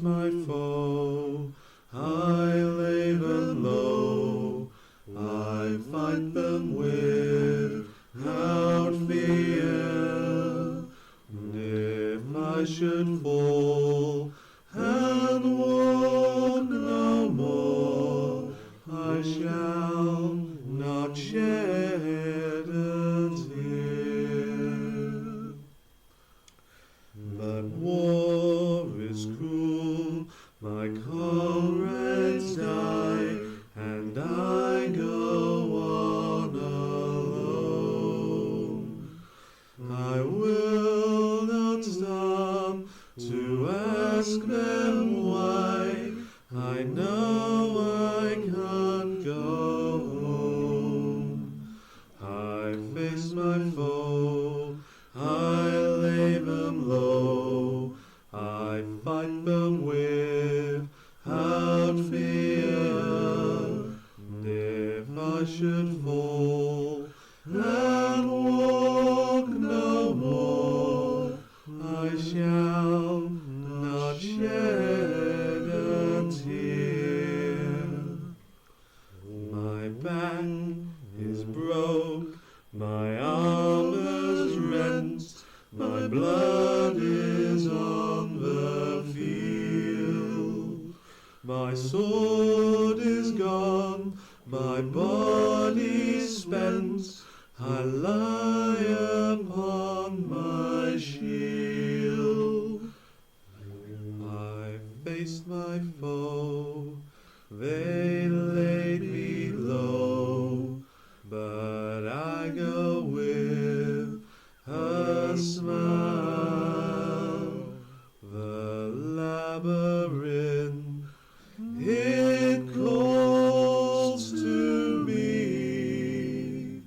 face my foe, I lay them low, I fight them without fear. And if I should fall and walk no more, I shall not shed a tear. But war is cruel, my comrades die, and I go on alone. I will not stop to ask them why, I know I can't go home. I face my foe, I lay them low, I fight them without fear. And if I should fall and walk no more, I shall not shed a tear. My back is broke, my armor's rent, my blood is on the field. My sword is gone, my body's spent, I lie upon my shield. I faced my foe, they laid me low, but I go with a smile. The labyrinth, it calls to me.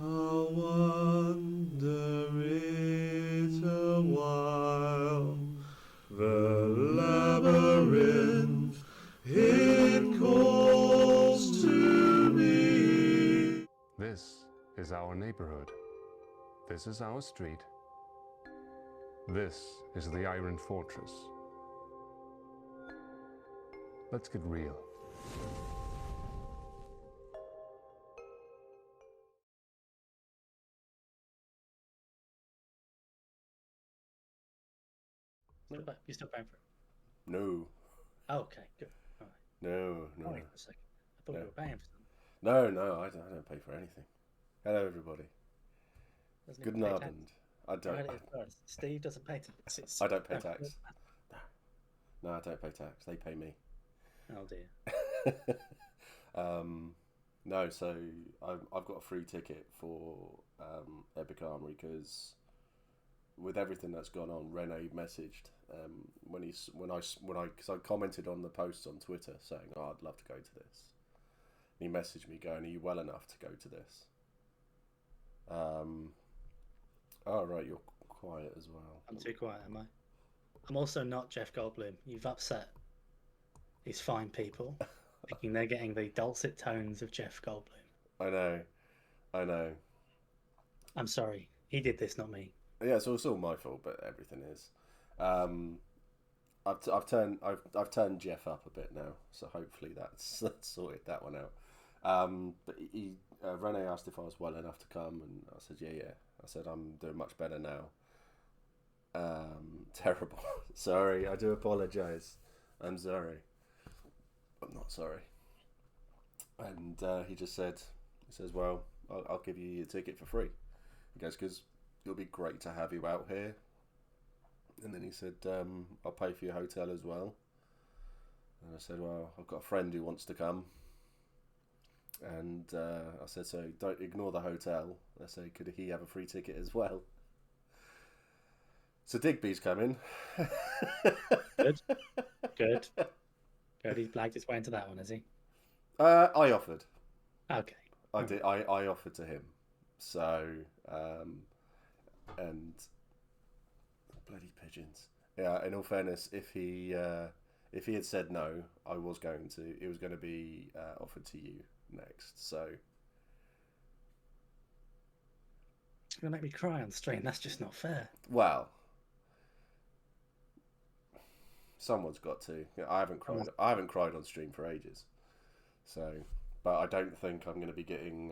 I'll wander it a while. The labyrinth, it calls to me. This is our neighborhood. This is our street. This is the Iron Fortress. Let's get real. You're still paying for it? No. Oh, okay, good. All right. No. Wait a second. I thought you were paying for something. No, I don't pay for anything. Hello, everybody. Doesn't Good even pay night. I tax. Right, it does. Steve doesn't pay taxes. I don't pay tax. No, I don't pay tax. They pay me. Oh dear. No, so I've got a free ticket for Epic Armory because with everything that's gone on, Rene messaged because I commented on the post on Twitter saying, "Oh, I'd love to go to this." And he messaged me going, "Are you well enough to go to this?" Oh right, you're quiet as well. I'm too quiet, am I? I'm also not Jeff Goldblum. You've upset these fine people, thinking they're getting the dulcet tones of Jeff Goldblum. I know. I'm sorry. He did this, not me. Yeah, so it's all my fault, but everything is. I've turned Jeff up a bit now, so hopefully that's sorted that one out. But Rene asked if I was well enough to come, and I said yeah. I said I'm doing much better now. Terrible. Sorry, I do apologise. I'm sorry. I'm not sorry. And he says, well, I'll give you your ticket for free. He goes, because it'll be great to have you out here. And then he said, I'll pay for your hotel as well. And I said, well, I've got a friend who wants to come. And I said, so don't ignore the hotel. I said, could he have a free ticket as well? So Digby's coming. Good. He's blagged his way into that one, has he? I offered. Okay. I did. I offered to him. So, and bloody pigeons. Yeah. In all fairness, if he had said no, it was going to be offered to you next. So. It's going to make me cry on stream. That's just not fair. Well. Someone's got to. I haven't cried. I haven't cried on stream for ages. So, but I don't think I'm going to be getting.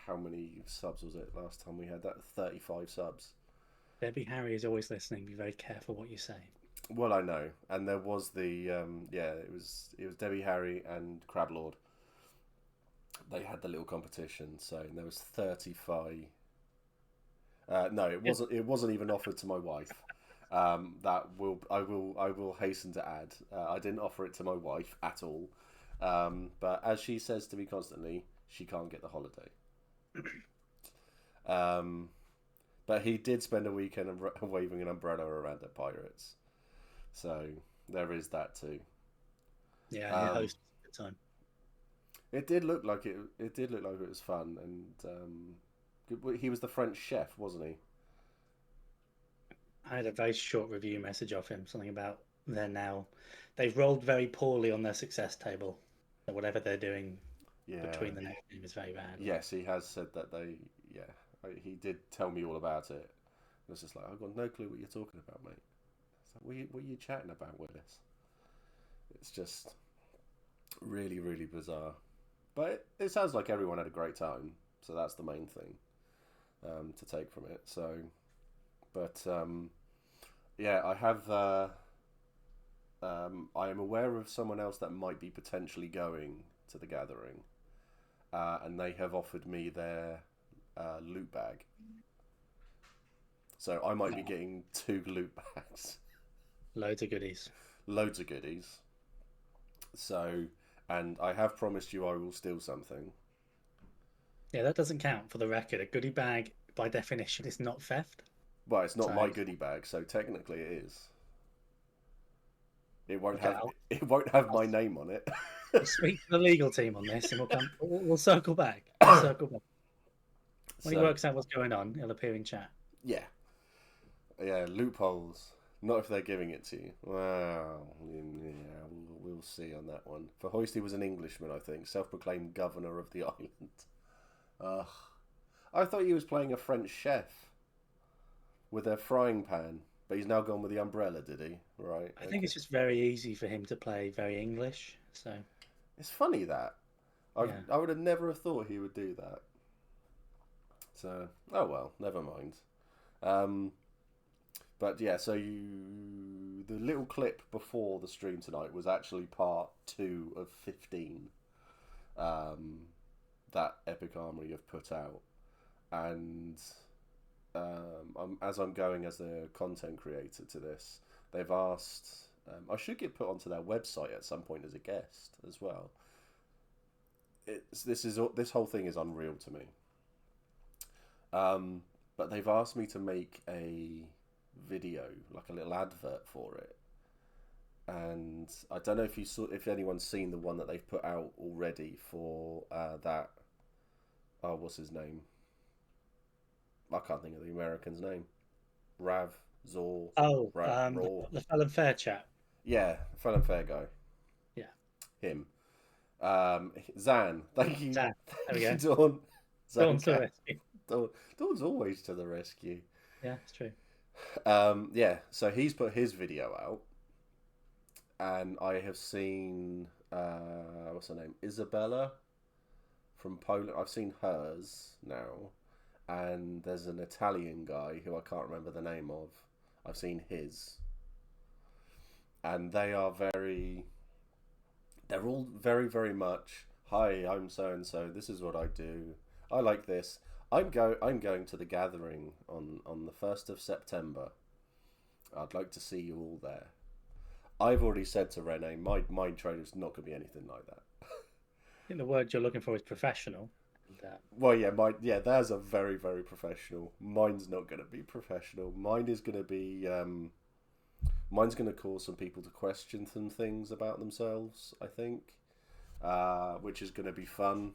How many subs was it last time we had that? 35 subs. Debbie Harry is always listening. Be very careful what you say. Well, I know, and there was the it was Debbie Harry and Crablord. They had the little competition, so there was 35. No, it wasn't. It wasn't even offered to my wife. I will hasten to add. I didn't offer it to my wife at all. But as she says to me constantly, she can't get the holiday. But he did spend a weekend waving an umbrella around at Pirates, so there is that too. Yeah, he hosted a good time. It did look like it. It did look like it was fun, and he was the French chef, wasn't he? I had a very short review message of him, something about they've rolled very poorly on their success table. So whatever they're doing between the next game is very bad. Yes, he has said that he did tell me all about it. It was just like, I've got no clue what you're talking about, mate. It's like, what are you chatting about, Willis? It's just really, really bizarre. But it sounds like everyone had a great time, so that's the main thing to take from it. So, but yeah, I have. I am aware of someone else that might be potentially going to the gathering, and they have offered me their loot bag. So I might be getting 2 loot bags. Loads of goodies. Loads of goodies. So, and I have promised you I will steal something. Yeah, that doesn't count for the record. A goodie bag, by definition, is not theft. Well, it's not my goodie bag, so technically it is. It won't have my name on it. I'll speak to the legal team on this, and we'll circle back. We'll circle back. When he works out what's going on, he'll appear in chat. Yeah, loopholes. Not if they're giving it to you. Well, yeah, we'll see on that one. For Hoisty was an Englishman, I think, self-proclaimed governor of the island. I thought he was playing a French chef with a frying pan, but he's now gone with the umbrella, did he? Right. I think it's just very easy for him to play very English. So it's funny that I would have never have thought he would do that. So oh well, never mind. But yeah, so the little clip before the stream tonight was actually part 2 of 15 that Epic Armory have put out, and as I'm going as a content creator to this, they've asked I should get put onto their website at some point as a guest as well. This whole thing is unreal to me. But they've asked me to make a video, like a little advert for it, and I don't know if anyone's seen the one that they've put out already for that. Oh, what's his name? I can't think of the American's name. Rav Zor. Oh, the Felon Fair chat. Yeah, Felon Fair guy. Yeah, him. Zan. Thank you. Zan. There we go. Dawn. Dawn's to the rescue. Dawn's always to the rescue. Yeah, it's true. Yeah, so he's put his video out, and I have seen what's her name, Isabella from Poland. I've seen hers now, and there's an Italian guy who I can't remember the name of. I've seen his, and they're all very, very much, hi, I'm so and so. This is what I do. I like this. I'm going to the gathering on the 1st of September. I'd like to see you all there. I've already said to Renee, my trainer's not going to be anything like that. I think the word you're looking for is professional. Well, yeah, theirs are very, very professional. Mine's not going to be professional. Mine is going to be, mine's going to cause some people to question some things about themselves, I think, which is going to be fun.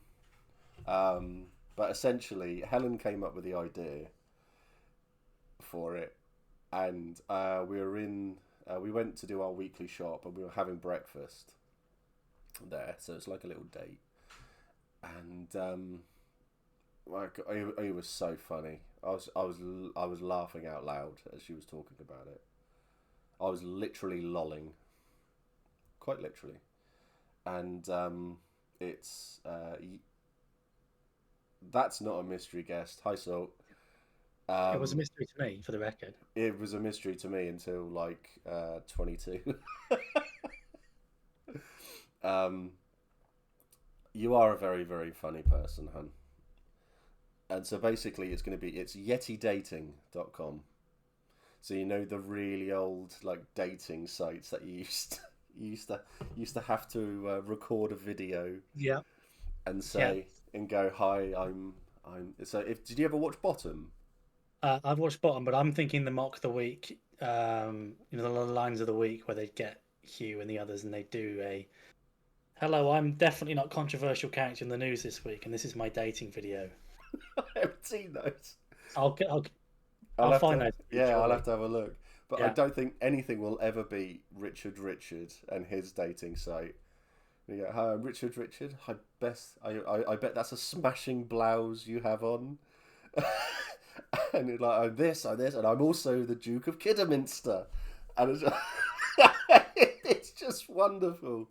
But essentially, Helen came up with the idea for it, and we went to do our weekly shop, and we were having breakfast there, so it's like a little date, and it was so funny. I was laughing out loud as she was talking about it. I was literally lolling quite literally. And it's that's not a mystery guest. Hi, Salt. It was a mystery to me, for the record. It was a mystery to me until like 22. You are a very, very funny person, hun. And so basically it's yetidating.com. So you know the really old like dating sites that you used to have to record a video, Yeah. and say and go, hi, I'm so if did you ever watch Bottom? I've watched Bottom, but I'm thinking the mock of the week, the lines of the week where they get Hugh and the others and they do a, hello, I'm definitely not controversial character in the news this week, and this is my dating video. I haven't seen those. I'll find those. Yeah, I'll have to have a look. But I Yeah. don't think anything will ever beat Richard and his dating site. And you go, hi, I'm Richard. I bet that's a smashing blouse you have on. And you're like, I'm this, and I'm also the Duke of Kidderminster. And it's just, it's just wonderful.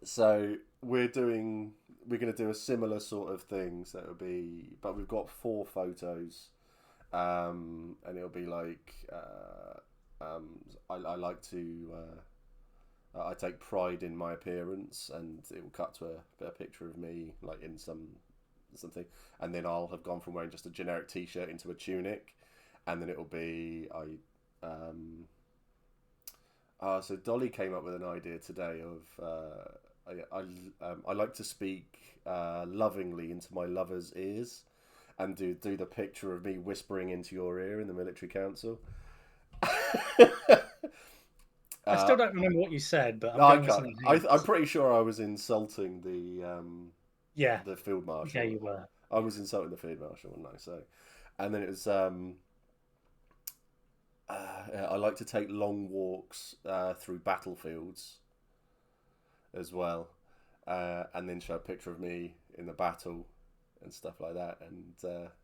So we're going to do a similar sort of thing. So it'll be, but we've got 4 photos, and it'll be like, I like to, I take pride in my appearance, and it will cut to a picture of me like in something, and then I'll have gone from wearing just a generic t-shirt into a tunic, and then it'll be so Dolly came up with an idea today of I like to speak lovingly into my lover's ears, and do the picture of me whispering into your ear in the military council. I still don't remember what you said, but I'm pretty sure I was insulting the field marshal. Yeah, you were. I was insulting the field marshal, wasn't I? So, and then it was I like to take long walks through battlefields as well, and then show a picture of me in the battle and stuff like that. And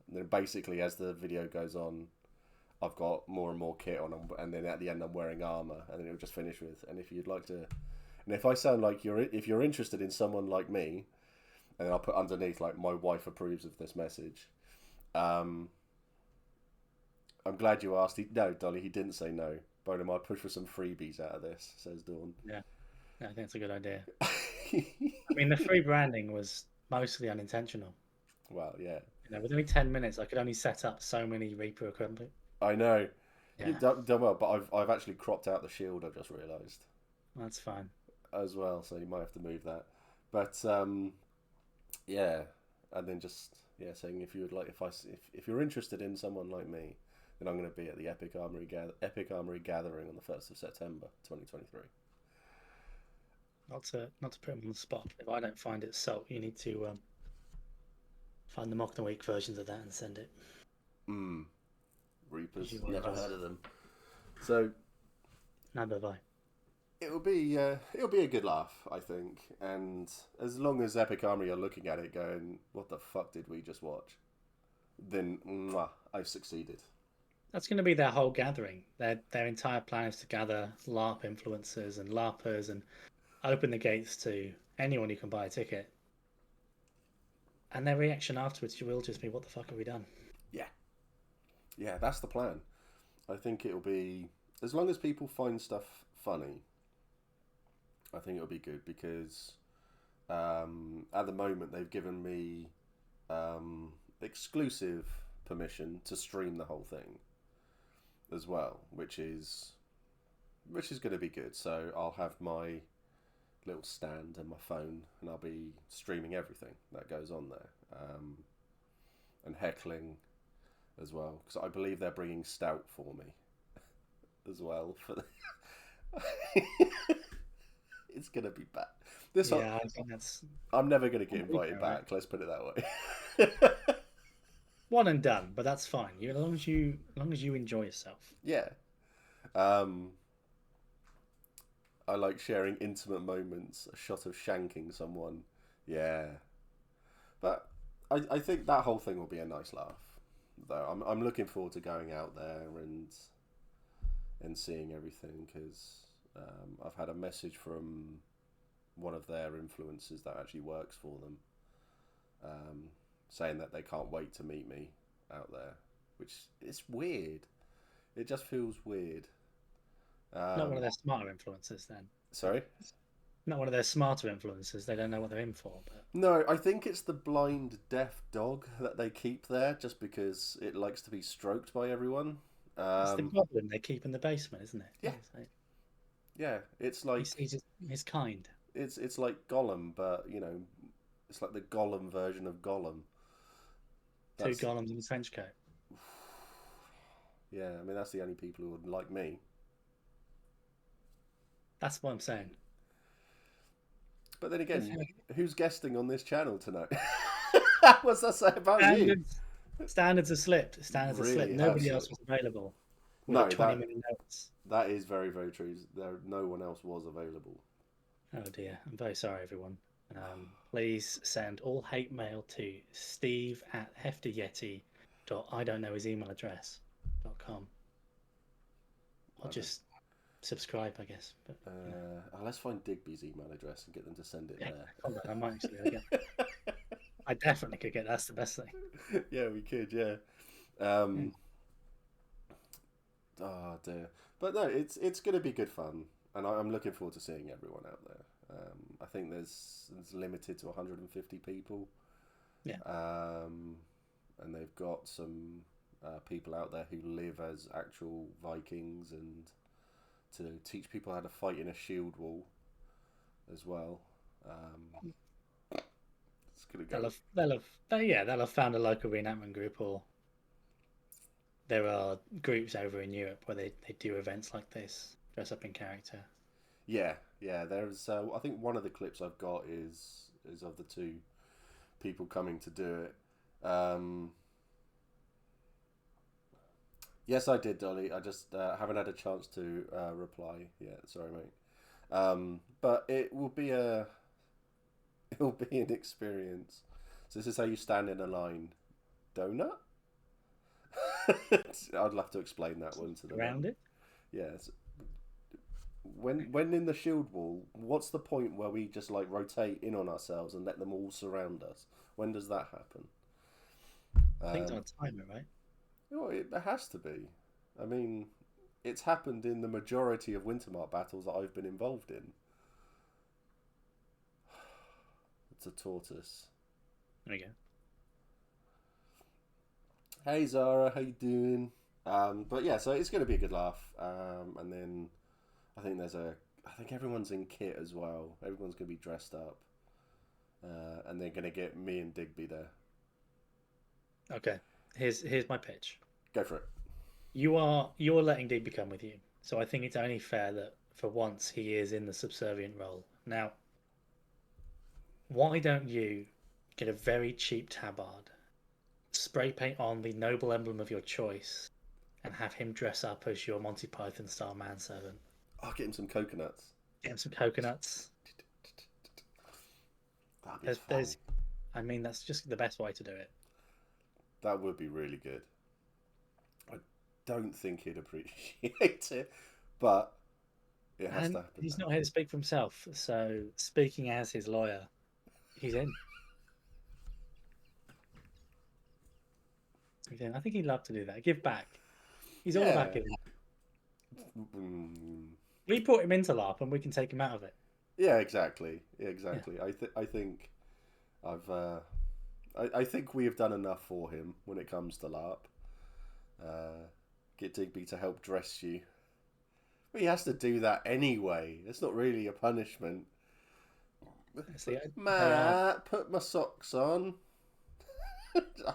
then basically, as the video goes on, I've got more and more kit on, and then at the end I'm wearing armor, and then it'll just finish with, and if you'd like to, and if I sound like if you're interested in someone like me, and then I'll put underneath like, my wife approves of this message. I'm glad you asked. No, Dolly, he dn't say no. Bolem, I'd push for some freebies out of this, says Dawn. Yeah, I think it's a good idea. I mean, the free branding was mostly unintentional. Well, yeah. With only 10 minutes, I could only set up so many Reaper equipment. I know. Yeah. You've done well, but I've actually cropped out the shield, I've just realised. That's fine. As well, so you might have to move that. But, yeah. And then just, saying if you would like, if you're interested in someone like me, then I'm going to be at the Epic Armory Gathering on the 1st of September, 2023. Not to put him on the spot. If I don't find it, Salt, you need to find the mock the week versions of that and send it. Reapers, never heard of them. So, neither have I. It'll be a good laugh, I think. And as long as Epic Armory are looking at it, going, "What the fuck did we just watch?" Then, I've succeeded. That's going to be their whole gathering. Their entire plan is to gather LARP influencers and LARPers and open the gates to anyone who can buy a ticket. And their reaction afterwards will just be, what the fuck have we done? Yeah, that's the plan. I think it'll be, as long as people find stuff funny, I think it'll be good, because at the moment they've given me exclusive permission to stream the whole thing as well, which is going to be good. So I'll have my little stand and my phone, and I'll be streaming everything that goes on there, and heckling as well, because I believe they're bringing Stout for me as well. It's going to be bad. I think that's... I'm never going to get invited back. Let's put it that way. One and done, but that's fine. As long as you enjoy yourself. Yeah. I like sharing intimate moments, a shot of shanking someone. Yeah. But I think that whole thing will be a nice laugh. Though I'm looking forward to going out there and seeing everything, because I've had a message from one of their influencers that actually works for them, saying that they can't wait to meet me out there, which is weird. It just feels weird. Not one of their smarter influencers, then. Sorry? Not one of their smarter influencers. They don't know what they're in for. But No, I think it's the blind deaf dog that they keep there just because it likes to be stroked by everyone. it's the goblin they keep in the basement, isn't it? Yeah. Yeah, it's like He's kind. it's like Gollum, but it's like the Gollum version of Gollum. Two golems in a trench coat. Yeah, I mean that's the only people who would like me. That's what I'm saying. But then again, who's guesting on this channel tonight? What's that say about you? Standards are slipped. Standards are slipped. Nobody else was available. No, 20-minute notes. That is very, very true. No one else was available. Oh dear. I'm very sorry, everyone. Please send all hate mail to steve@heftyyeti.I don't know his email address.com. Or just subscribe, I guess. But, let's find Digby's email address and get them to send it there. I might actually. I definitely could get. That's the best thing. Yeah, we could. Yeah. Oh dear. But no, it's going to be good fun, and I'm looking forward to seeing everyone out there. I think there's limited to 150 people. Yeah. And they've got some people out there who live as actual Vikings and to teach people how to fight in a shield wall as well. It's gonna go. They'll have found a local reenactment group, or there are groups over in Europe where they do events like this, dress up in character. Yeah. There's I think one of the clips I've got is of the two people coming to do it. Yes, I did, Dolly. I just haven't had a chance to reply yet. Sorry, mate. But it will be an experience. So this is how you stand in a line. Donut? I'd love to explain that one to them. Around it? Yes. When in the shield wall, what's the point where we just like rotate in on ourselves and let them all surround us? When does that happen? I think it's on a timer, right? Well, it has to be. I mean, it's happened in the majority of Wintermark battles that I've been involved in. It's a tortoise. There we go. Hey Zara, how you doing? But yeah, so it's going to be a good laugh. And then I think I think everyone's in kit as well. Everyone's going to be dressed up. And they're going to get me and Digby there. Okay. Here's my pitch. Go for it. You're letting Digby come with you, so I think it's only fair that for once he is in the subservient role. Now, why don't you get a very cheap tabard, spray paint on the noble emblem of your choice, and have him dress up as your Monty Python style manservant? I'll get him some coconuts. Get him some coconuts. That'd be fun. I mean, that's just the best way to do it. That would be really good. I don't think he'd appreciate it, but it has to happen. He's not here to speak for himself, so speaking as his lawyer, he's in. I think he'd love to do that. Give back. He's all about giving back. We put him into LARP and we can take him out of it. Yeah, exactly. Yeah. I think I think we have done enough for him when it comes to LARP. Get Digby to help dress you. But he has to do that anyway. It's not really a punishment. Matt, put my socks on.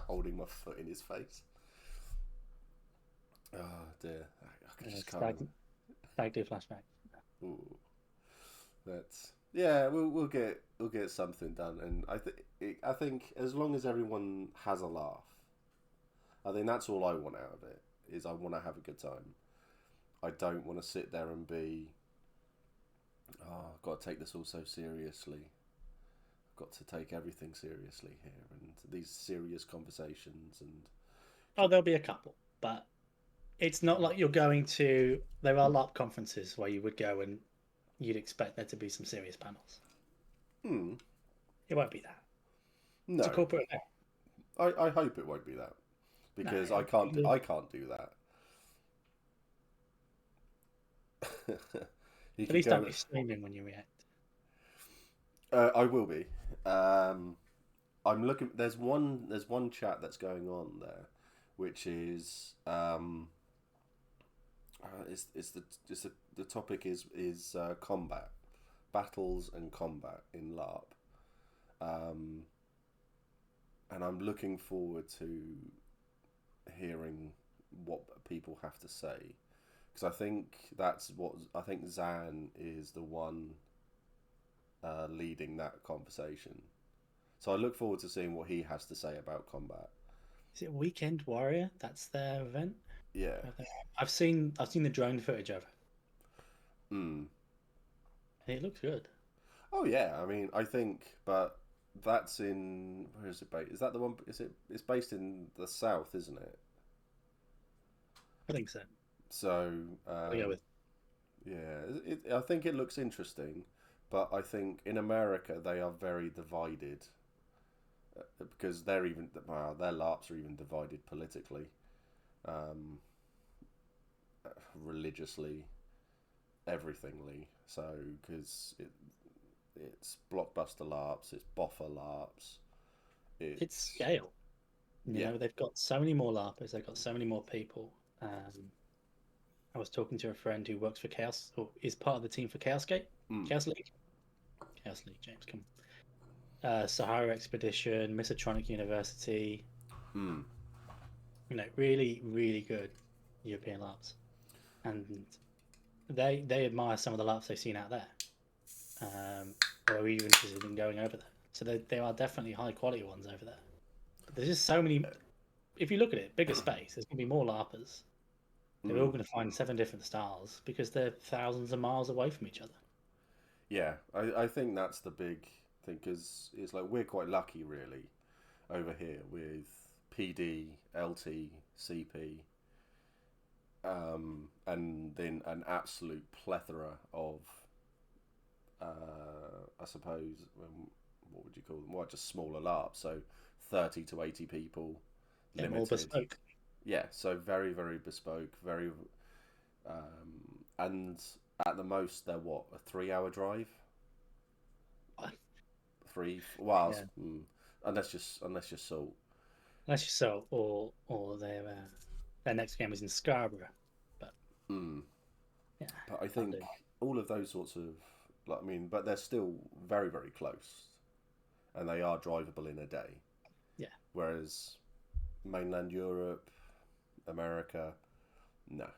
Holding my foot in his face. Oh dear. I just can't. Stag do flashback. Ooh. We'll get something done, and I think as long as everyone has a laugh, I think that's all I want out of it. Is I want to have a good time. I don't want to sit there and be, I've got to take this all so seriously. I've got to take everything seriously here, and these serious conversations and. Oh, there'll be a couple, but it's not like you're going to. There are LARP conferences where you would go and you'd expect there to be some serious panels. Hmm. It won't be that. It's a No, corporate event. I hope it won't be that No, because you- I can't do that. You at could least don't go. be screaming when you react. I will be. I'm looking. There's one chat that's going on there, which is the topic is combat, battles and combat in LARP. Um, and I'm looking forward to hearing what people have to say because I think Zan is the one leading that conversation. So I look forward to seeing what he has to say about combat. Is it Weekend Warrior? That's their event. Yeah. I've seen the drone footage of it, Mm. and it looks good. Oh yeah. I mean, I think, but that's in where is it based? Is that the one? Is it? It's based in the south, isn't it? I think so. So I'll go with. yeah, I think it looks interesting, but I think in America they are very divided because they're even their LARPs are even divided politically, um, religiously, everythingly. So because it's blockbuster LARPs, it's boffer LARPs, It's it's scale. You yeah, know, they've got so many more LARPers. They've got so many more people. I was talking to a friend who works for Chaos, or is part of the team for Chaos Gate, mm, Chaos League, Chaos League. James, come. Sahara Expedition, Misotronic University. mm, You know, really, really good European LARPs, and they admire some of the LARPs they've seen out there. Or are even interested in going over there. So there are definitely high quality ones over there. But there's just so many. If you look at it, bigger space, there's going to be more LARPers. They're all mm. going to find 7 different styles because they're thousands of miles away from each other. Yeah. I think that's the big thing because it's like we're quite lucky really over here with PD, LT, CP, and then an absolute plethora of, I suppose, what would you call them? Well, just smaller LARPs, so 30 to 80 people, They're more limited. bespoke. Yeah, so very, very bespoke, very, and at the most, they're what, a 3 hour drive? Three, well, Yeah, unless you're salt. unless you so, or their next game is in Scarborough, but Mm. yeah, But I can't do think that. all of those sorts of, like, I mean, but they're still very, very close, and they are drivable in a day. Yeah, Whereas mainland Europe, America, no,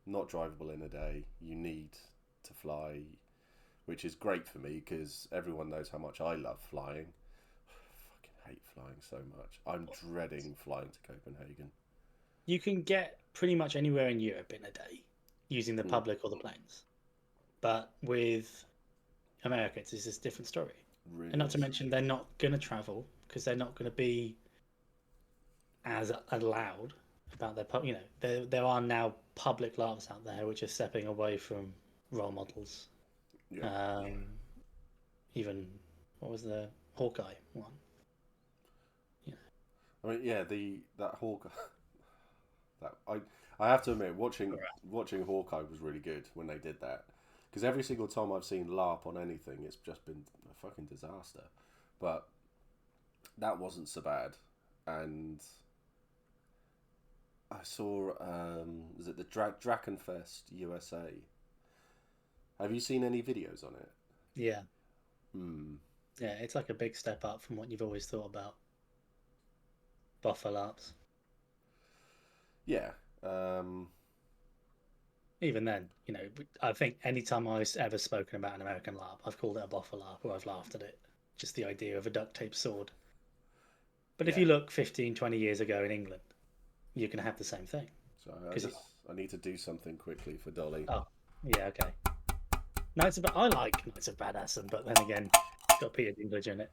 not drivable in a day. You need to fly, which is great for me because everyone knows how much I love flying. I fucking hate flying so much. I'm dreading flying to Copenhagen. you can get pretty much anywhere in Europe in a day using the Mm, public or the planes, but with America, it's just a different story. And really not to is. mention, they're not going to travel because they're not going to be as loud about their you know there are now public LARPs out there which are stepping away from role models. Yeah. um Even what was the Hawkeye one? Yeah, I mean, yeah, that Hawkeye. That I have to admit, watching Hawkeye was really good when they did that. Because every single time I've seen LARP on anything, it's just been a fucking disaster. But that wasn't so bad, and I saw was it the Drakenfest USA? Have you seen any videos on it? yeah, Hmm. yeah, it's like a big step up from what you've always thought about buffer LARPs. Yeah. Um. Even then, you know, I think anytime I've ever spoken about an American LARP, I've called it a buffer LARP or I've laughed at it. Just the idea of a duct tape sword. But if Yeah. you look 15, 20 years ago in England, you can have the same thing. So Because I need to do something quickly for Dolly. oh, yeah, okay. I like Knights of Badassdom, but then again, it's got Peter Dinklage in it.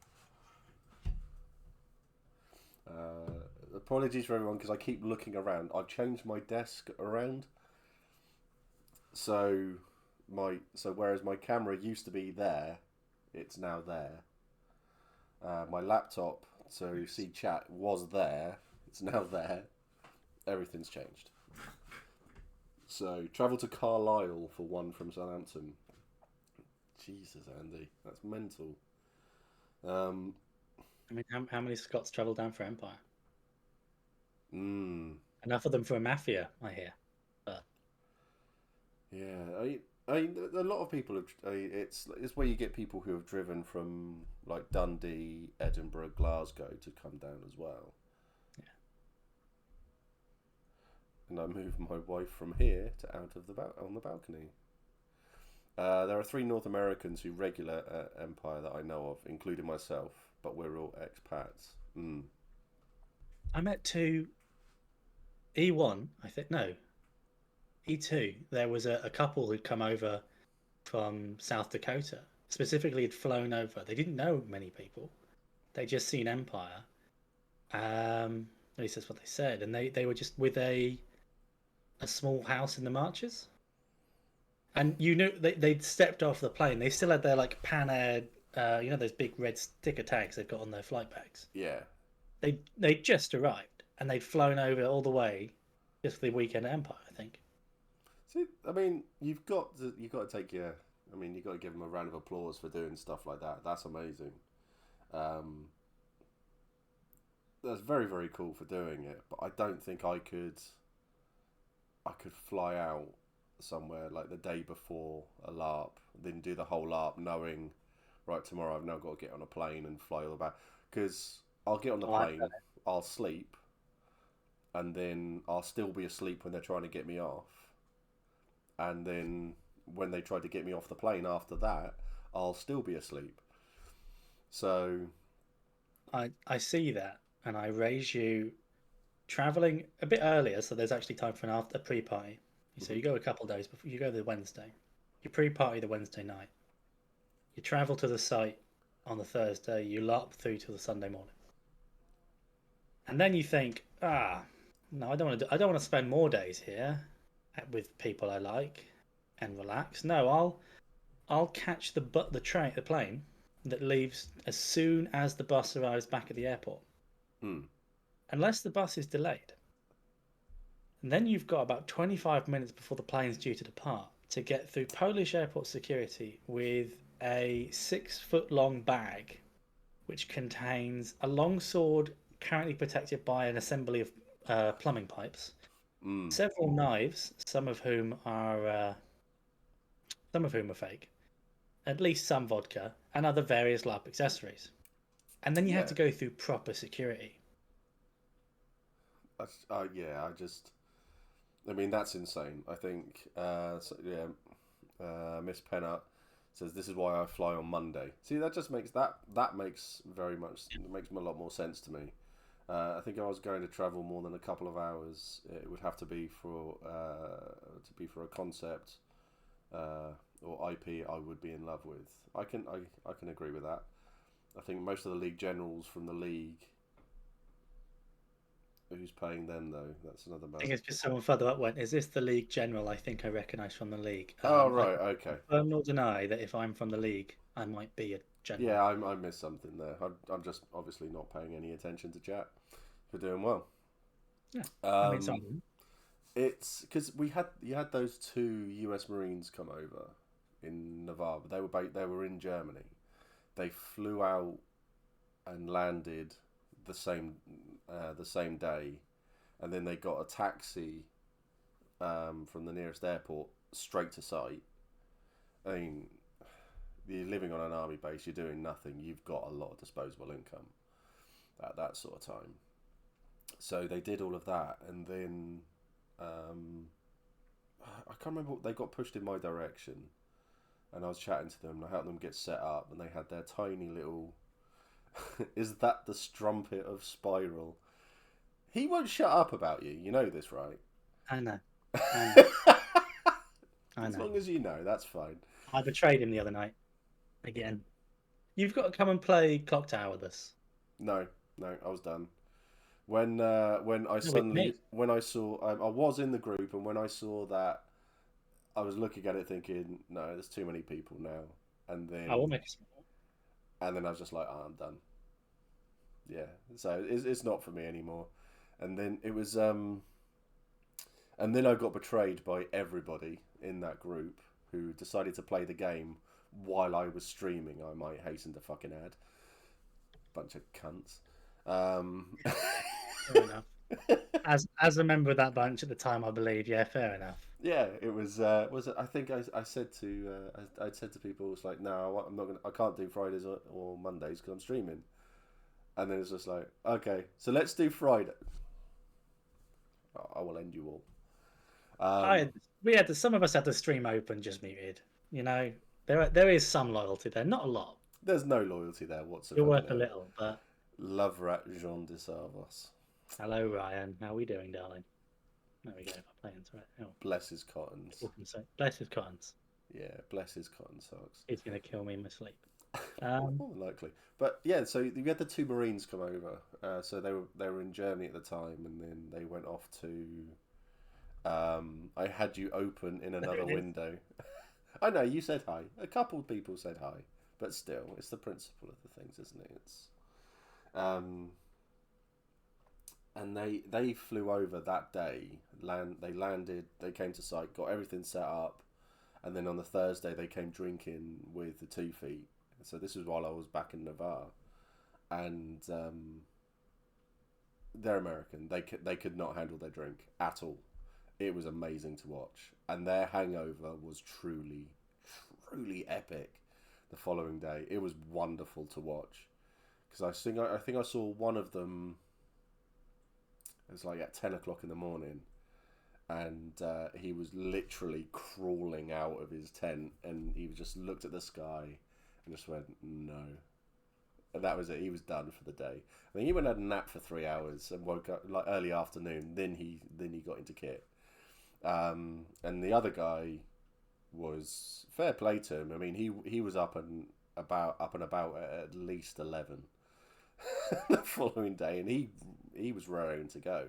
apologies for everyone because I keep looking around. I've changed my desk around, so whereas my camera used to be there, it's now there. My laptop to see chat was there, it's now there. Everything's changed. So travel to Carlisle for one from Southampton. Jesus, Andy, that's mental. I mean, how many Scots travel down for Empire? Enough of them for a mafia, I hear. But yeah, I a lot of people have. It's where you get people who have driven from like Dundee, Edinburgh, Glasgow to come down as well. Yeah. And I moved my wife from here to out of on the balcony. There are 3 North Americans who regular at Empire that I know of, including myself, but we're all expats. I met 2 E1, I think. No, E2. There was a couple who'd come over from South Dakota. Specifically, had flown over. They didn't know many people. They just seen Empire. At least that's what they said. And they were just with a small house in the Marches. And you know they'd stepped off the plane. They still had their like Pan Air, those big red sticker tags they've got on their flight bags. Yeah. They just arrived and they'd flown over all the way just for the weekend at Empire, I think. See, I mean, you've got to take your. I mean, you've got to give them a round of applause for doing stuff like that. That's amazing. That's very, very cool for doing it. But I don't think I could fly out somewhere like the day before a LARP, then do the whole LARP knowing, right, tomorrow I've now got to get on a plane and fly all the back. Because I'll get on the plane, I'll sleep, and then I'll still be asleep when they're trying to get me off. And then when they try to get me off the plane after that, I'll still be asleep. So I see that, and I raise you traveling a bit earlier, so there's actually time for a pre-party. So you go a couple of days before. You go the Wednesday. You pre-party the Wednesday night. You travel to the site on the Thursday. You LARP through to the Sunday morning, and then you think, no, I don't want to spend more days here with people I like and relax. No, I'll catch the plane that leaves as soon as the bus arrives back at the airport, unless the bus is delayed. And then you've got about 25 minutes before the plane's due to depart to get through Polish airport security with a 6-foot-long bag, which contains a long sword currently protected by an assembly of plumbing pipes, several knives, some of whom are fake, at least some vodka, and other various LARP accessories. And then you have to go through proper security. I mean, that's insane. I think, Miss Pennant says this is why I fly on Monday. See, that just makes makes a lot more sense to me. I think if I was going to travel more than a couple of hours, it would have to be for a concept or IP I would be in love with. I can agree with that. I think most of the league generals from the league. Who's paying them though? That's another matter. I think it's just someone further up went, is this the league general I think I recognise from the league? Right, okay. I will not deny that if I'm from the league, I might be a general. Yeah, I missed something there. I'm just obviously not paying any attention to chat. We're doing well. Yeah, I mean something. It's because you had those 2 US Marines come over in Navarre. They were in Germany. They flew out and landed the same day, and then they got a taxi from the nearest airport straight to site. I mean, you're living on an army base, you're doing nothing, you've got a lot of disposable income at that sort of time. So they did all of that, and then I can't remember, they got pushed in my direction, and I was chatting to them and I helped them get set up, and they had their tiny little is that the strumpet of Spiral? He won't shut up about you. You know this, right? I know. As long as you know, that's fine. I betrayed him the other night. Again. You've got to come and play Clock Tower with us. No, I was done. When I with me. saw I was in the group, and when I saw that, I was looking at it thinking, no, there's too many people now, and I will then make a small. I was just like, oh, I'm done. Yeah, so it's not for me anymore. And then it was and then I got betrayed by everybody in that group who decided to play the game while I was streaming. I might hasten to fucking add, bunch of cunts. Fair enough. As a member of that bunch at the time, I believe. Yeah, fair enough. Yeah, it was. Was it? I think I said to I said to people, it's like, no, I'm not gonna. I can't do Fridays or Mondays because I'm streaming. And then it's just like, okay, so let's do Friday. I will end you all. Some of us had the stream open, just muted. You know, there is some loyalty there, not a lot. There's no loyalty there You're whatsoever. worth a little, but Love rat Jean de Sarvas. hello, Ryan. How are we doing, darling? There we go. I play into it. Oh, Bless his cottons. bless his cottons. Yeah, bless his cotton socks. He's gonna kill me in my sleep. More than likely. But yeah, so you had the two Marines come over. So they were in Germany at the time, and then they went off to. I had you open in another window. I know you said hi. A couple of people said hi, but still, it's the principle of the things, isn't it? It's. And they flew over that day. They landed. They came to site, got everything set up, and then on the Thursday they came drinking with the 2 feet. So this was while I was back in Navarre, and they're American. They could not handle their drink at all. It was amazing to watch, and their hangover was truly epic. The following day, it was wonderful to watch, because I think I saw one of them. It was like at 10 o'clock in the morning, and he was literally crawling out of his tent, and he just looked at the sky and just went, no. And that was it. He was done for the day. I think he went and had a nap for 3 hours and woke up like early afternoon. Then he got into kit. And the other guy was, fair play to him. I mean, he was up and about at least 11 the following day, and he was raring to go.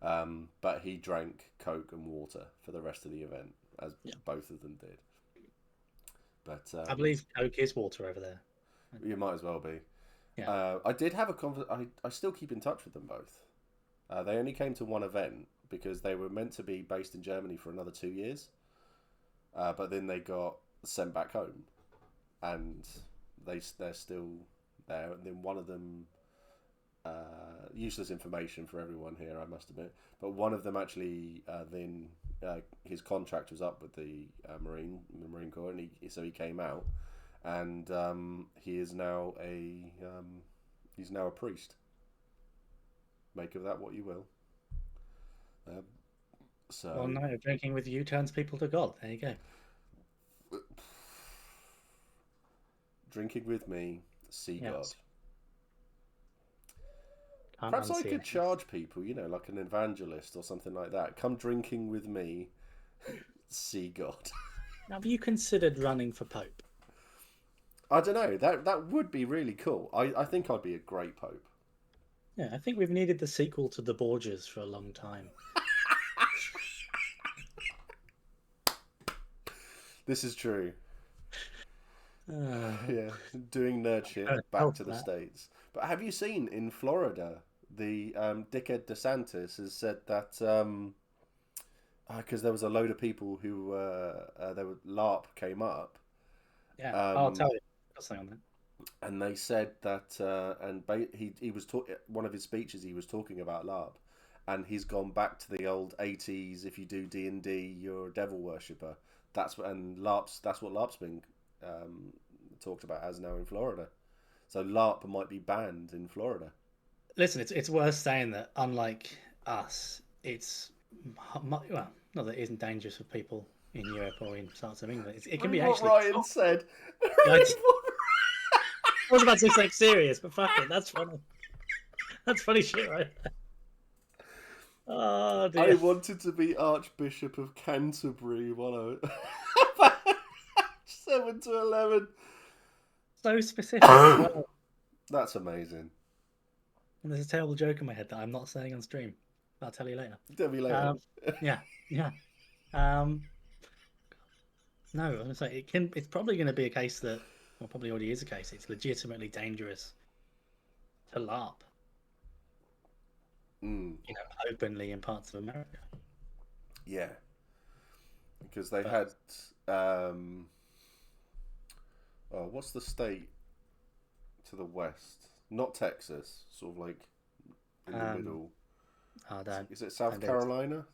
But he drank Coke and water for the rest of the event, as both of them did. But I believe Coke is water over there. You might as well be. Yeah. I did have a I still keep in touch with them both. They only came to one event because they were meant to be based in Germany for another 2 years. But then they got sent back home, and they're still there. And then one of them, useless information for everyone here, I must admit, but one of them actually then his contract was up with the Marine Corps, and he came out, and he is now he's now a priest. Make of that what you will. Well, no, drinking with you turns people to God. There you go. Drinking with me, see God. Perhaps I could charge people, like an evangelist or something like that. Come drinking with me, see God. Have you considered running for Pope? I don't know. That would be really cool. I think I'd be a great Pope. Yeah, I think we've needed the sequel to The Borgias for a long time. This is true. Yeah, doing nerd shit back to the States. But have you seen in Florida, the dickhead DeSantis has said that because there was a load of people who LARP came up. Yeah, I'll tell you. I'll say on that. And they said that, he was one of his speeches. He was talking about LARP, and he's gone back to the old 80s. If you do D&D, you're a devil worshipper. That's what LARP's been talked about as now in Florida. So LARP might be banned in Florida. Listen, it's worth saying that unlike us, it's not that it isn't dangerous for people in Europe or in parts of England. It can be actually. What Ryan said. I was about to say something serious, but fuck it, that's funny. That's funny shit, right? Oh dear. I wanted to be Archbishop of Canterbury while I 7 to 11. So specific. That's amazing. And there's a terrible joke in my head that I'm not saying on stream. I'll tell you later. Tell me later. Yeah. No, I was gonna say it's probably going to be a case that, well, probably already is a case. It's legitimately dangerous to LARP, Mm, openly in parts of America. yeah, because they But- had. Oh, what's the state to the west? Not Texas, sort of like in the middle. I don't. Is it South don't know. Carolina?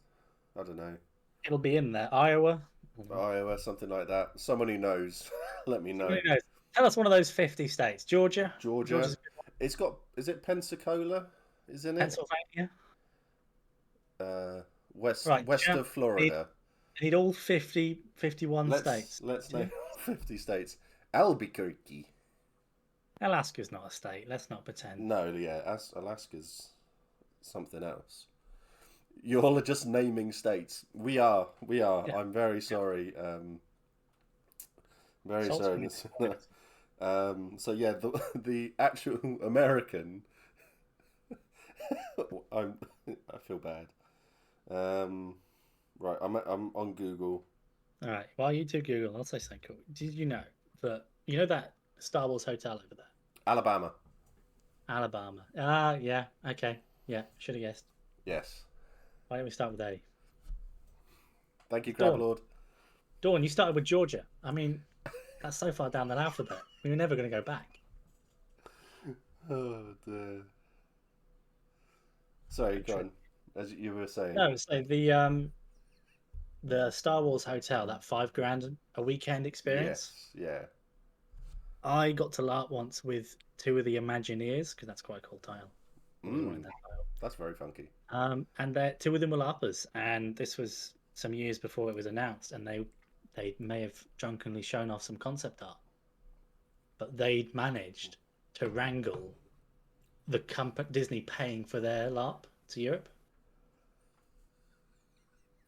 I don't know. It'll be in there. Iowa. Iowa, something like that. Someone who knows, let me know. Who knows? Tell us one of those 50 states. Georgia. Georgia. Georgia's It's got. Is it Pensacola? Isn't it? Pennsylvania. West Right. of Florida. You need all 51 states. Let's name 50 states. Albuquerque. Alaska's not a state. Let's not pretend. No, yeah, Alaska's something else. You all are just naming states. We are. Yeah. I'm very sorry. Very Salt's sorry. really So yeah, the actual American. I feel bad. Right, I'm on Google. All right. While you do Google, I'll say something cool. Did you know that that Star Wars hotel over there, Alabama. Alabama? Yeah. Okay. Yeah. Should have guessed. Yes. Why don't we start with A? Thank you, Crab Lord. Dawn, you started with Georgia. I mean, that's so far down the alphabet. We were never going to go back. Oh dear. Sorry, go on. As you were saying. No, so the Star Wars hotel, that $5,000 a weekend experience. Yes. Yeah. I got to LARP once with two of the Imagineers, because that's quite a cool title. That's very funky. And two of them were LARPers, and this was some years before it was announced, and they may have drunkenly shown off some concept art, but they'd managed to wrangle the Disney paying for their LARP to Europe.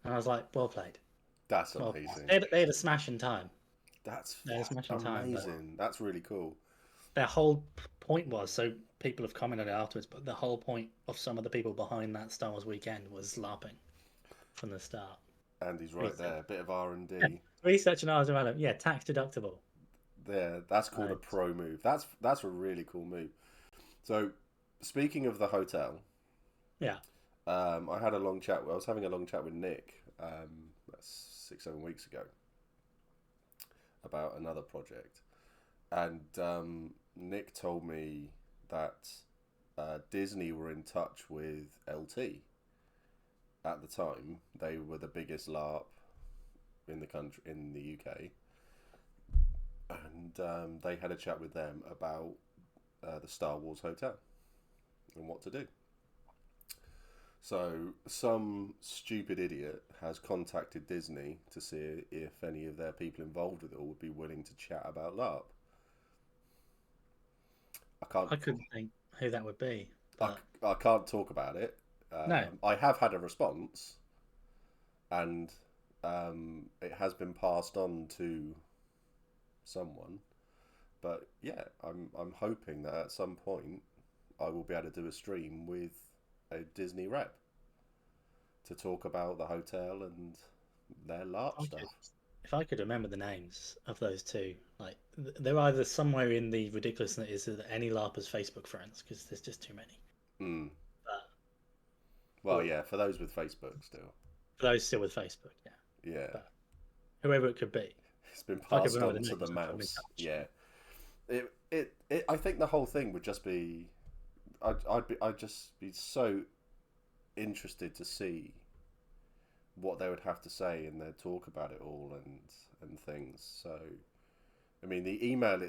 And I was like, well played. That's amazing. They had a smashing time. That's amazing. That's really cool. Their whole point was, so people have commented afterwards, but the whole point of some of the people behind that Star Wars weekend was LARPing from the start. Andy's right there. A bit of R&D. Yeah. Research and R development. Yeah, tax deductible. There, that's called a pro move. That's a really cool move. So, speaking of the hotel, yeah, I had a long chat. I was having a long chat with Nick. That's 6-7 weeks ago about another project, and Nick told me that Disney were in touch with LT at the time. They were the biggest LARP in the country, in the UK, and they had a chat with them about the Star Wars hotel and what to do. So some stupid idiot has contacted Disney to see if any of their people involved with it would be willing to chat about LARP. I couldn't think who that would be. But... I can't talk about it. No. I have had a response, and it has been passed on to someone. But yeah, I'm hoping that at some point I will be able to do a stream with a Disney rep to talk about the hotel and their LARP stuff. If I could remember the names of those two, like they're either somewhere in the ridiculousness is that any LARPers Facebook friends, because there's just too many. Well, yeah, for those with Facebook still. For those still with Facebook, yeah. Yeah. But whoever it could be. It's been passed on to the mouse. Yeah. I think the whole thing would just be, I'd just be so interested to see what they would have to say and their talk about it all and things. So, I mean, the email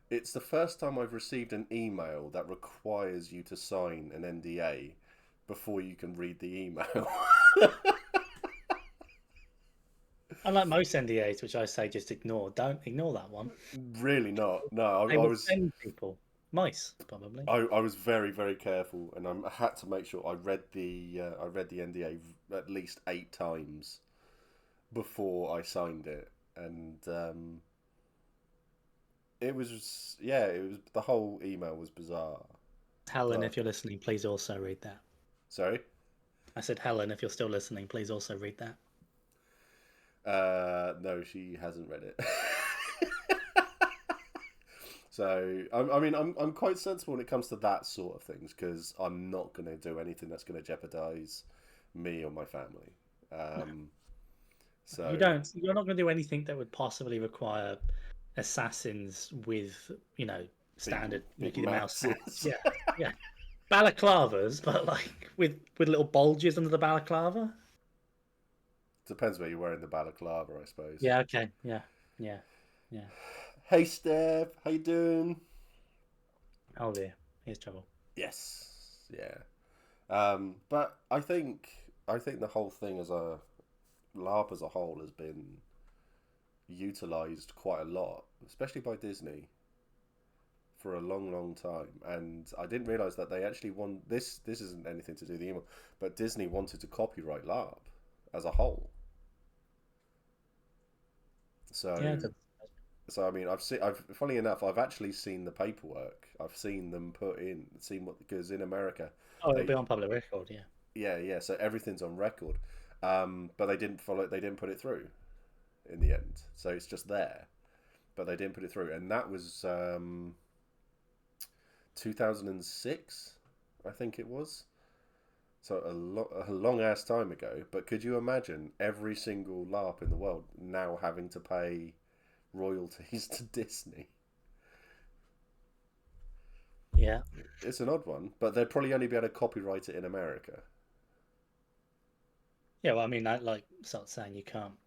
it's the first time I've received an email that requires you to sign an NDA before you can read the email. Unlike most NDAs, which I say just ignore, don't ignore that one. Really not. No, I was send people mice probably. I was very, very careful, and I had to make sure I read the NDA at least 8 times before I signed it, and it was the whole email was bizarre. Helen, Well, if you're listening, please also read that. sorry. I said, Helen, if you're still listening, please also read that. No, she hasn't read it. So I'm quite sensible when it comes to that sort of things because I'm not going to do anything that's going to jeopardize me or my family. So You're not going to do anything that would possibly require assassins with, standard big Mickey Mouse hats. masses. Yeah, yeah. Balaclavas, but like with little bulges under the balaclava. Depends where you're wearing the balaclava, I suppose. Yeah, okay. Yeah, yeah, yeah. Hey Steph, how you doing? Oh dear, here's trouble. Yes, yeah. But I think the whole thing as a LARP as a whole has been utilized quite a lot, especially by Disney, for a long, long time. And I didn't realize that they actually want this. This isn't anything to do with the email, but Disney wanted to copyright LARP as a whole. Yeah, So I mean, funny enough, I've actually seen the paperwork. I've seen them seen what because in America, oh, it'll they be on public record. Yeah. yeah. So everything's on record, but they didn't follow. They didn't put it through in the end. So it's just there, but they didn't put it through, and that was 2006, I think it was. So a long ass time ago. But could you imagine every single LARP in the world now having to pay royalties to Disney? Yeah. It's an odd one, but they'd probably only be able to copyright it in America. Yeah, well, I mean, I like start saying you can't.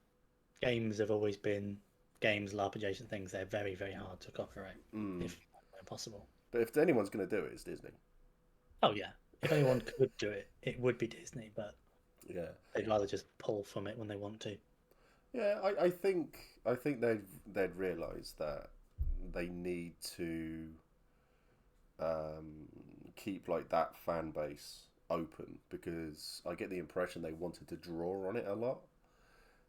Games have always been games, LARP adjacent things. They're very, very hard to copyright, if possible. But if anyone's going to do it, it's Disney. Oh yeah, if anyone could do it, it would be Disney, but Yeah, they'd rather just pull from it when they want to. yeah. I think they'd realise that they need to keep like that fan base open because I get the impression they wanted to draw on it a lot.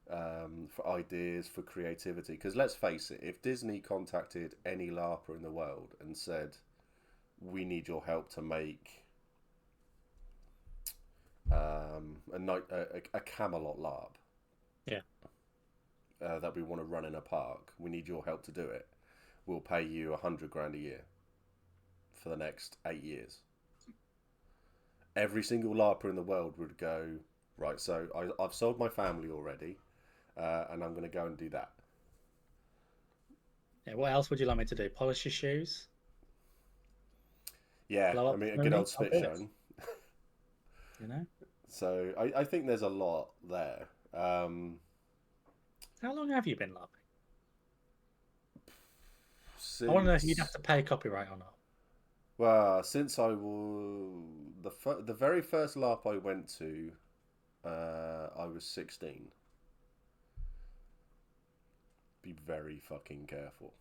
For ideas, for creativity. Because let's face it, if Disney contacted any LARPer in the world and said, "We need your help to make a Camelot LARP Yeah. that we want to run in a park. We need your help to do it. We'll pay you $100,000 a year for the next 8 years." Every single LARPer in the world would go, right, so I've sold my family already, and I'm going to go and do that. Yeah. What else would you like me to do? Polish your shoes? Yeah, Blow I up mean, a the good movie? old spit I'll do it. shine. You know? So I think there's a lot there. How long have you been LARPing? I want to know if you'd have to pay copyright or not. Well, since I was the very first LARP I went to, I was 16. Be very fucking careful.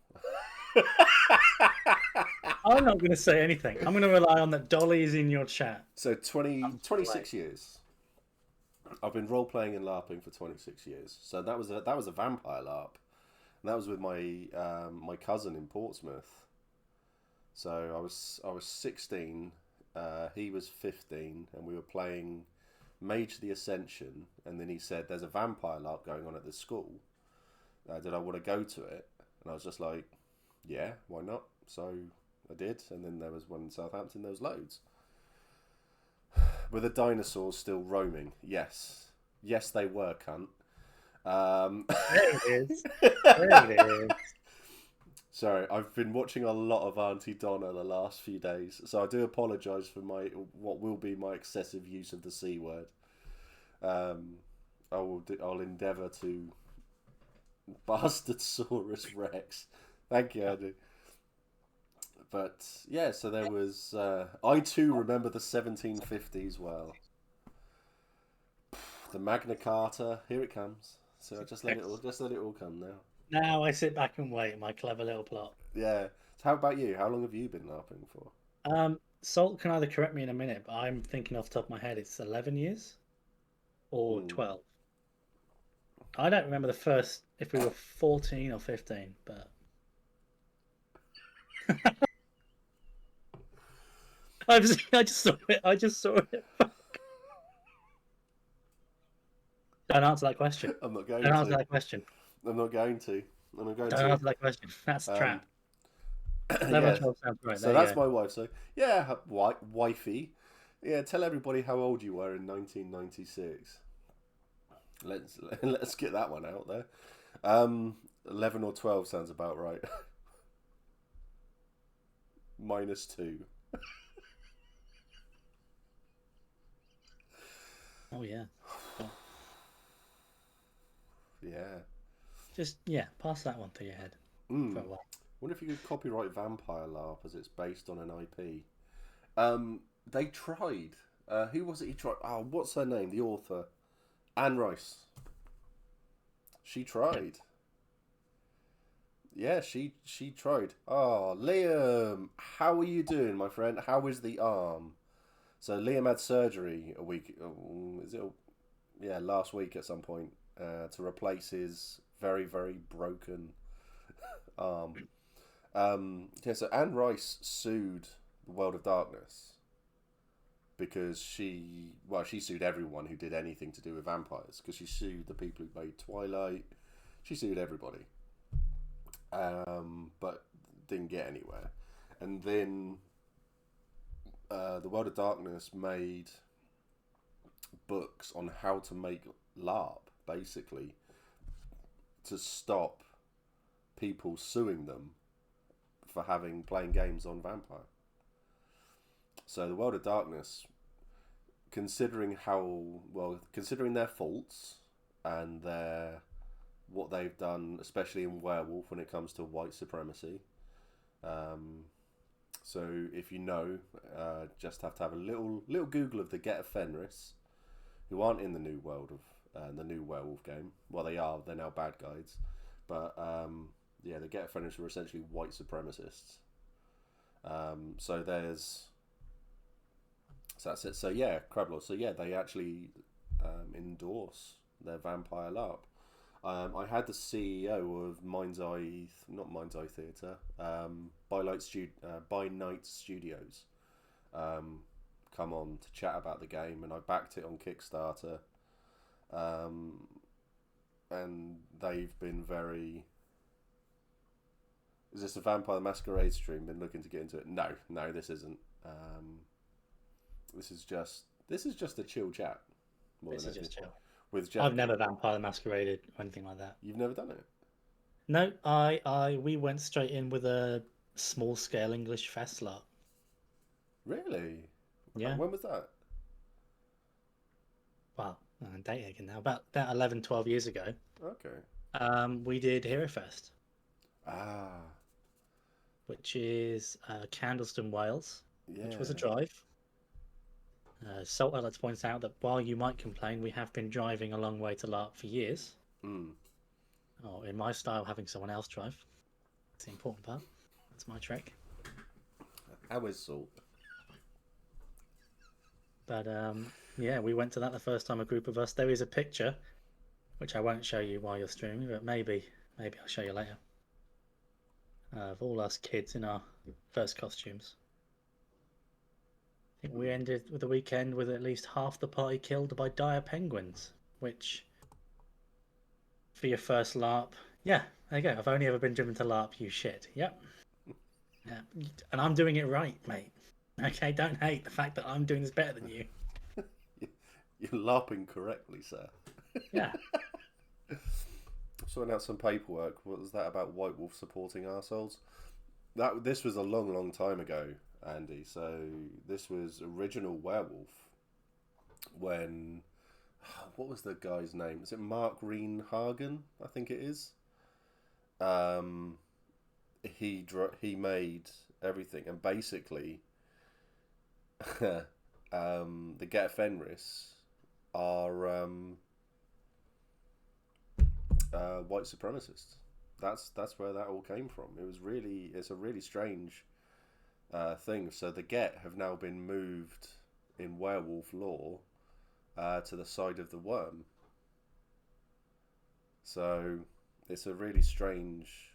I'm not going to say anything. I'm going to rely on that Dolly is in your chat. So 26 years. I've been role playing and LARPing for 26 years. So that was a vampire LARP. And that was with my my cousin in Portsmouth. So I was 16, he was 15, and we were playing Mage the Ascension. And then he said, "There's a vampire LARP going on at the school. Did I want to go to it?" And I was just like, "Yeah, why not?" So I did. And then there was one in Southampton. There was loads. Were the dinosaurs still roaming? Yes, they were, cunt. There it is. There it is. Sorry, I've been watching a lot of Auntie Donna the last few days, so I do apologise for what will be my excessive use of the C word. I'll endeavour to Bastardsaurus Rex. Thank you, Andy. But yeah, so there was. I too remember the 1750s well. The Magna Carta, here it comes. So just let it all come now. Now I sit back and wait. My clever little plot. Yeah. So how about you? How long have you been LARPing for? Salt can either correct me in a minute, but I'm thinking off the top of my head it's 11 years or 12. I don't remember the first if we were 14 or 15, but I just saw it. I just saw it. Don't answer that question. I'm not going Don't answer to. that question. I'm not going to. I'm not going Don't to. answer that question. That's a Um, trap. 11 or yeah. 12 sounds right. So There you that's go. my wife. So yeah, wifey. Yeah, tell everybody how old you were in 1996. Let's get that one out there. 11 or 12 sounds about right. -2. Oh yeah. Yeah. Just pass that one through your head for a while. Wonder if you could copyright Vampire LARP as it's based on an IP. They tried. Who was it? He tried. Oh, what's her name? The author, Anne Rice. She tried. Yeah, she tried. Oh, Liam, how are you doing, my friend? How is the arm? So Liam had surgery a week. Is it? Yeah, last week at some point to replace his very very broken arm. Yeah, so Anne Rice sued the World of Darkness because she sued everyone who did anything to do with vampires, because she sued the people who made Twilight. She sued everybody, but didn't get anywhere. And then the World of Darkness made books on how to make LARP, basically, to stop people suing them for playing games on vampire. So the World of Darkness, considering their faults and what they've done, especially in Werewolf when it comes to white supremacy. So if you know, just have to have a little Google of the Get of Fenris, who aren't in the new world of the new Werewolf game. Well, they are. They're now bad guys, but yeah, the Get of Fenris were essentially white supremacists. So that's it. So yeah, Crablaw. So yeah, they actually endorse their vampire LARP. I had the CEO of not Mind's Eye Theatre, By Night Studios, come on to chat about the game, and I backed it on Kickstarter. And they've been very. Is this a Vampire the Masquerade stream? Been looking to get into it? No, this isn't. This is just a chill chat. This is just chill. With Jeff. I've never Vampire the Masqueraded or anything like that. You've never done it? No, we went straight in with a small scale English fest LARP. Really? Yeah. When was that? Well, I'm dating again now. About 11, 12 years ago. Okay. We did Hero Fest. Ah. Which is Candleston, Wales. Yeah. Which was a drive. So I'd like to point out that while you might complain, we have been driving a long way to LARP for years. Or in my style, having someone else drive. It's the important part. That's my trick. How is Salt? But yeah, we went to that the first time, a group of us. There is a picture, which I won't show you while you're streaming, but maybe I'll show you later. Of all us kids in our first costumes. I think we ended with the weekend with at least half the party killed by dire penguins, which, for your first LARP, yeah, there you go. I've only ever been driven to LARP, you shit. Yep. Yeah. And I'm doing it right, mate. Okay, don't hate the fact that I'm doing this better than you. You're LARPing correctly, sir. Yeah. Sorting out some paperwork. What was that about White Wolf supporting arseholes? This was a long time ago, Andy. So this was original Werewolf. When, what was the guy's name? Is it Mark Reenhagen? I think it is. He made everything, and basically, the Get Fenris are white supremacists. That's where that all came from. It's a really strange thing. So the Get have now been moved in werewolf lore to the side of the worm. So it's a really strange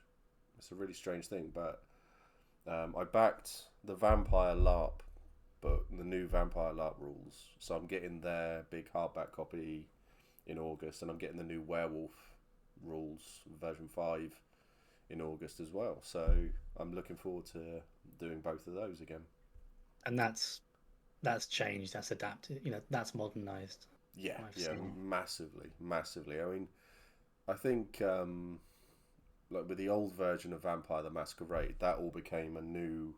thing. But I backed the Vampire LARP but the new Vampire LARP rules. So I'm getting their big hardback copy in August, and I'm getting the new Werewolf rules version 5 in August as well. So I'm looking forward to doing both of those again. And that's changed, that's adapted, that's modernized. Yeah, I've yeah, seen. massively. I mean, I think like with the old version of Vampire the Masquerade, that all became a new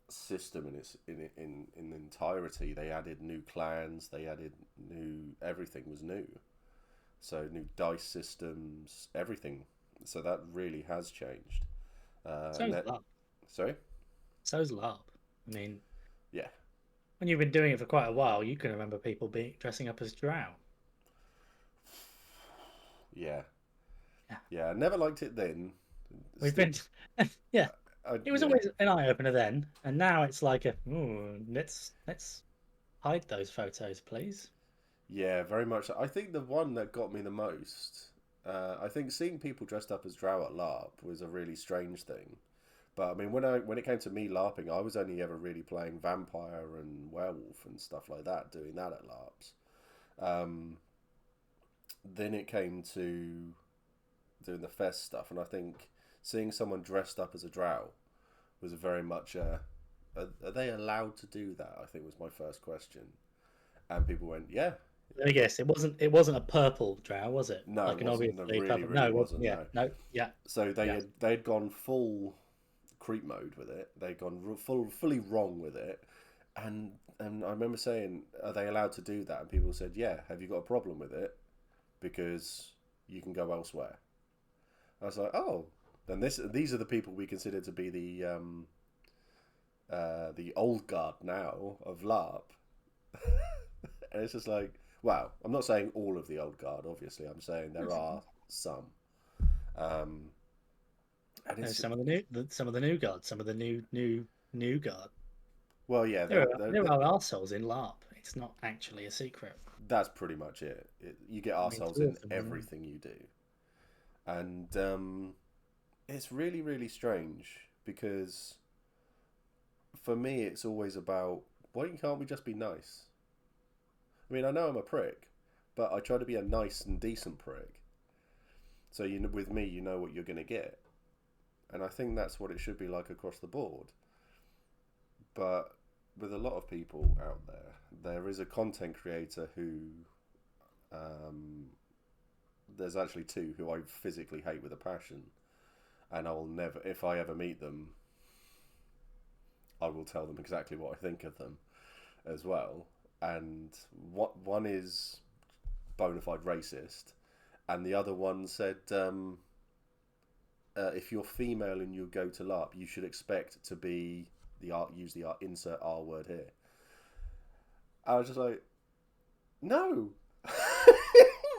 system in entirety. They added new clans, they added new, everything was new. So new dice systems, everything. So that really has changed. So's LARP. Sorry? So's LARP. I mean, Yeah. when you've been doing it for quite a while, you can remember people dressing up as drow. Yeah. Yeah. Yeah, I never liked it then. We've been, yeah. It was yeah. always an eye opener then, and now it's like let's hide those photos, please. Yeah, very much. I think the one that got me the most, I think seeing people dressed up as drow at LARP was a really strange thing. But I mean, when it came to me LARPing, I was only ever really playing vampire and werewolf and stuff like that, doing that at LARPs. Then it came to doing the fest stuff, and I think seeing someone dressed up as a drow was very much are they allowed to do that? I think was my first question, and people went, yeah. Let me guess. It wasn't a purple drow, was it? No, Like it an wasn't. No, obviously really, purple. really No, wasn't. yeah, no, yeah. So Yeah. they'd gone full creep mode with it. They'd gone fully wrong with it, and I remember saying, "Are they allowed to do that?" And people said, "Yeah." Have you got a problem with it? Because you can go elsewhere. I was like, "Oh, then these are the people we consider to be the old guard now of LARP." And it's just like, wow. I'm not saying all of the old guard. Obviously, I'm saying there are some. And There's it's some of the new guard, some of the new guard. well, yeah, There are arseholes in LARP. It's not actually a secret. that's pretty much it. You get I mean, arseholes two in of them, everything you do, and it's really really strange because for me it's always about why can't we just be nice? I mean, I know I'm a prick, but I try to be a nice and decent prick. So with me, you know what you're going to get, and I think that's what it should be like across the board. But with a lot of people out there, there is a content creator who, there's actually two who I physically hate with a passion, and I will never, if I ever meet them, I will tell them exactly what I think of them as well. And one is bona fide racist, and the other one said, if you're female and you go to LARP, you should expect to be use the insert R word here. I was just like, no,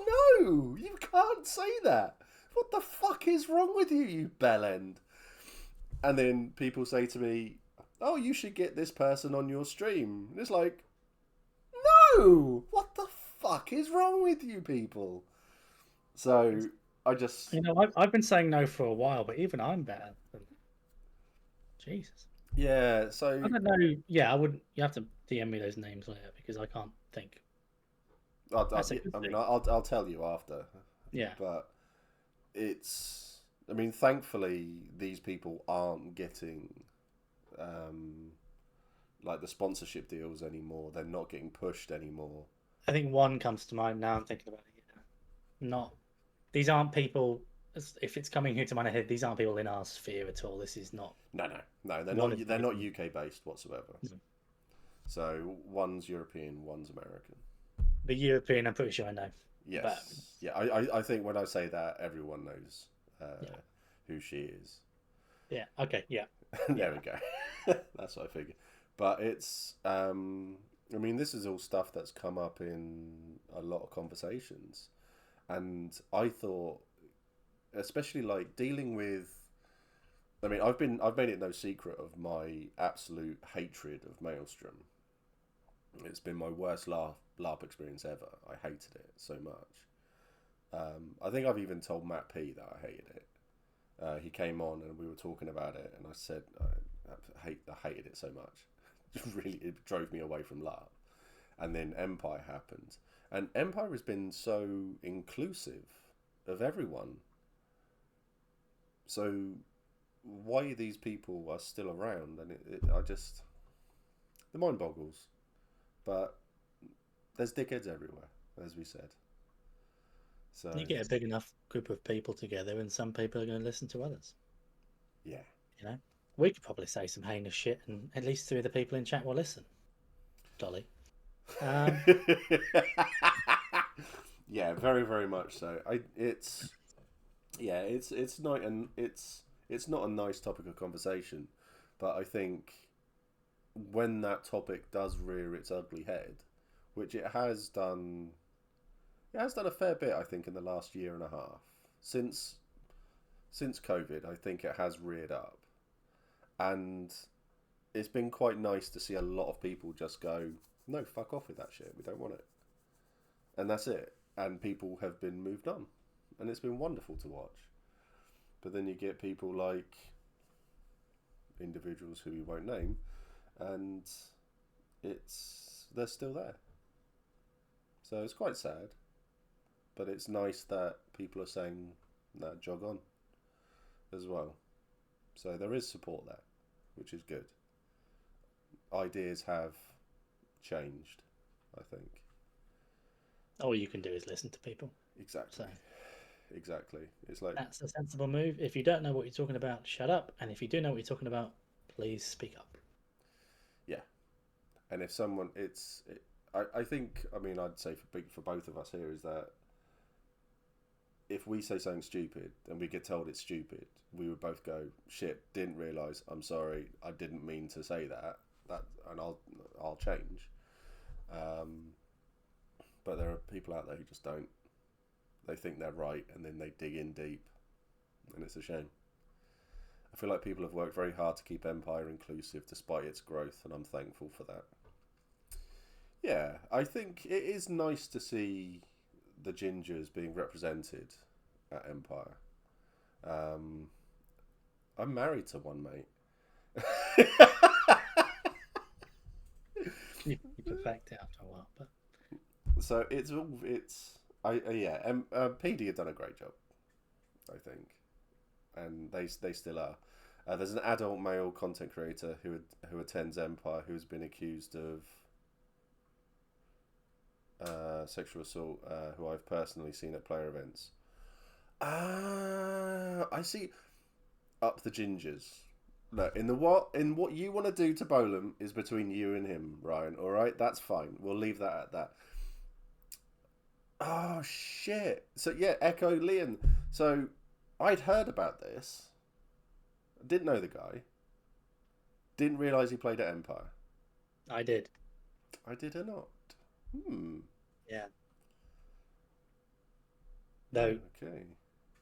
no, you can't say that. What the fuck is wrong with you, you bellend? And then people say to me, oh, you should get this person on your stream. And it's like, no, what the fuck is wrong with you people? So I just, I've been saying no for a while, but even I'm better than Jesus. yeah. So I don't know. Yeah, I wouldn't. You have to DM me those names later because I can't think. I'll tell you after. Yeah. But it's, I mean, thankfully these people aren't getting like the sponsorship deals anymore. They're not getting pushed anymore. I think one comes to mind now. I'm thinking about it. Yeah. These aren't people. If it's coming here to my head, these aren't people in our sphere at all. This is not. No. They're not UK based whatsoever. No. So one's European, one's American. The European, I'm pretty sure I know. Yes. But... Yeah. I think when I say that, everyone knows who she is. Yeah. Okay. Yeah. There we go. That's what I figured. But it's, I mean, this is all stuff that's come up in a lot of conversations. And I thought, especially like dealing with, I mean, I've made it no secret of my absolute hatred of Maelstrom. It's been my worst LARP experience ever. I hated it so much. I think I've even told Matt P that I hated it. He came on and we were talking about it, and I said I hated it so much. really, it drove me away from LARP. And then Empire happened. And Empire has been so inclusive of everyone. So why these people are still around, and the mind boggles. But there's dickheads everywhere, as we said. So You get a big enough group of people together, and some people are going to listen to others. yeah. You know, we could probably say some heinous shit, and at least 3 of the people in chat will listen. Dolly. Yeah, very, very much so. It's not, and it's not a nice topic of conversation, but I think when that topic does rear its ugly head, which it has done a fair bit, I think, in the last year and a half since COVID. I think it has reared up, and it's been quite nice to see a lot of people just go, no, fuck off with that shit. We don't want it, and that's it. And people have been moved on, and it's been wonderful to watch. But then you get people like individuals who we won't name, and they're still there. So it's quite sad, but it's nice that people are saying that jog on as well. So there is support there, which is good. Ideas have changed, I think. All you can do is listen to people. Exactly. So exactly. It's like, that's a sensible move. If you don't know what you're talking about, shut up. And if you do know what you're talking about, please speak up. yeah. And if someone, I think, I mean, I'd say for both of us here is that if we say something stupid and we get told it's stupid, we would both go, shit, didn't realise, I'm sorry, I didn't mean to say that, and I'll change. But there are people out there who just don't. They think they're right, and then they dig in deep, and it's a shame. I feel like people have worked very hard to keep Empire inclusive despite its growth, and I'm thankful for that. Yeah, I think it is nice to see the gingers being represented at Empire. I'm married to one, mate. You perfect it after a while, but So PD have done a great job, I think, and they still are. There's an adult male content creator who attends Empire who's been accused of sexual assault, who I've personally seen at player events. I see. Up the gingers. Look, in what you want to do to Bolem is between you and him, Ryan. All right, that's fine. We'll leave that at that. Oh shit! So yeah, Echo Leon. So I'd heard about this. Didn't know the guy. Didn't realise he played at Empire. I did. I did or not. Yeah. Though, okay.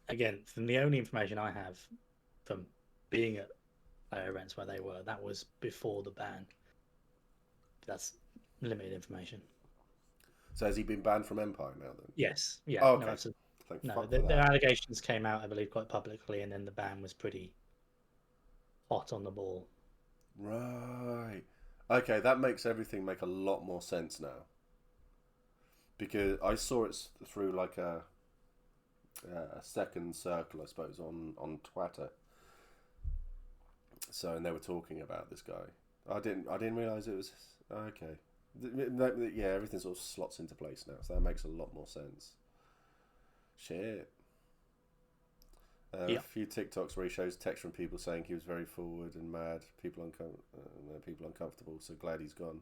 again, from the only information I have from being at player events where they were, that was before the ban. That's limited information. So has he been banned from Empire now then? Yes. Yeah. Oh, okay. Their allegations came out, I believe, quite publicly, and then the ban was pretty hot on the ball. Right. Okay, that makes everything make a lot more sense now. Because I saw it through like a second circle, I suppose, on Twitter. So, and they were talking about this guy. I didn't realise it was okay. Yeah, everything sort of slots into place now, so that makes a lot more sense. Shit. A few TikToks where he shows text from people saying he was very forward and mad, people uncomfortable. So glad he's gone.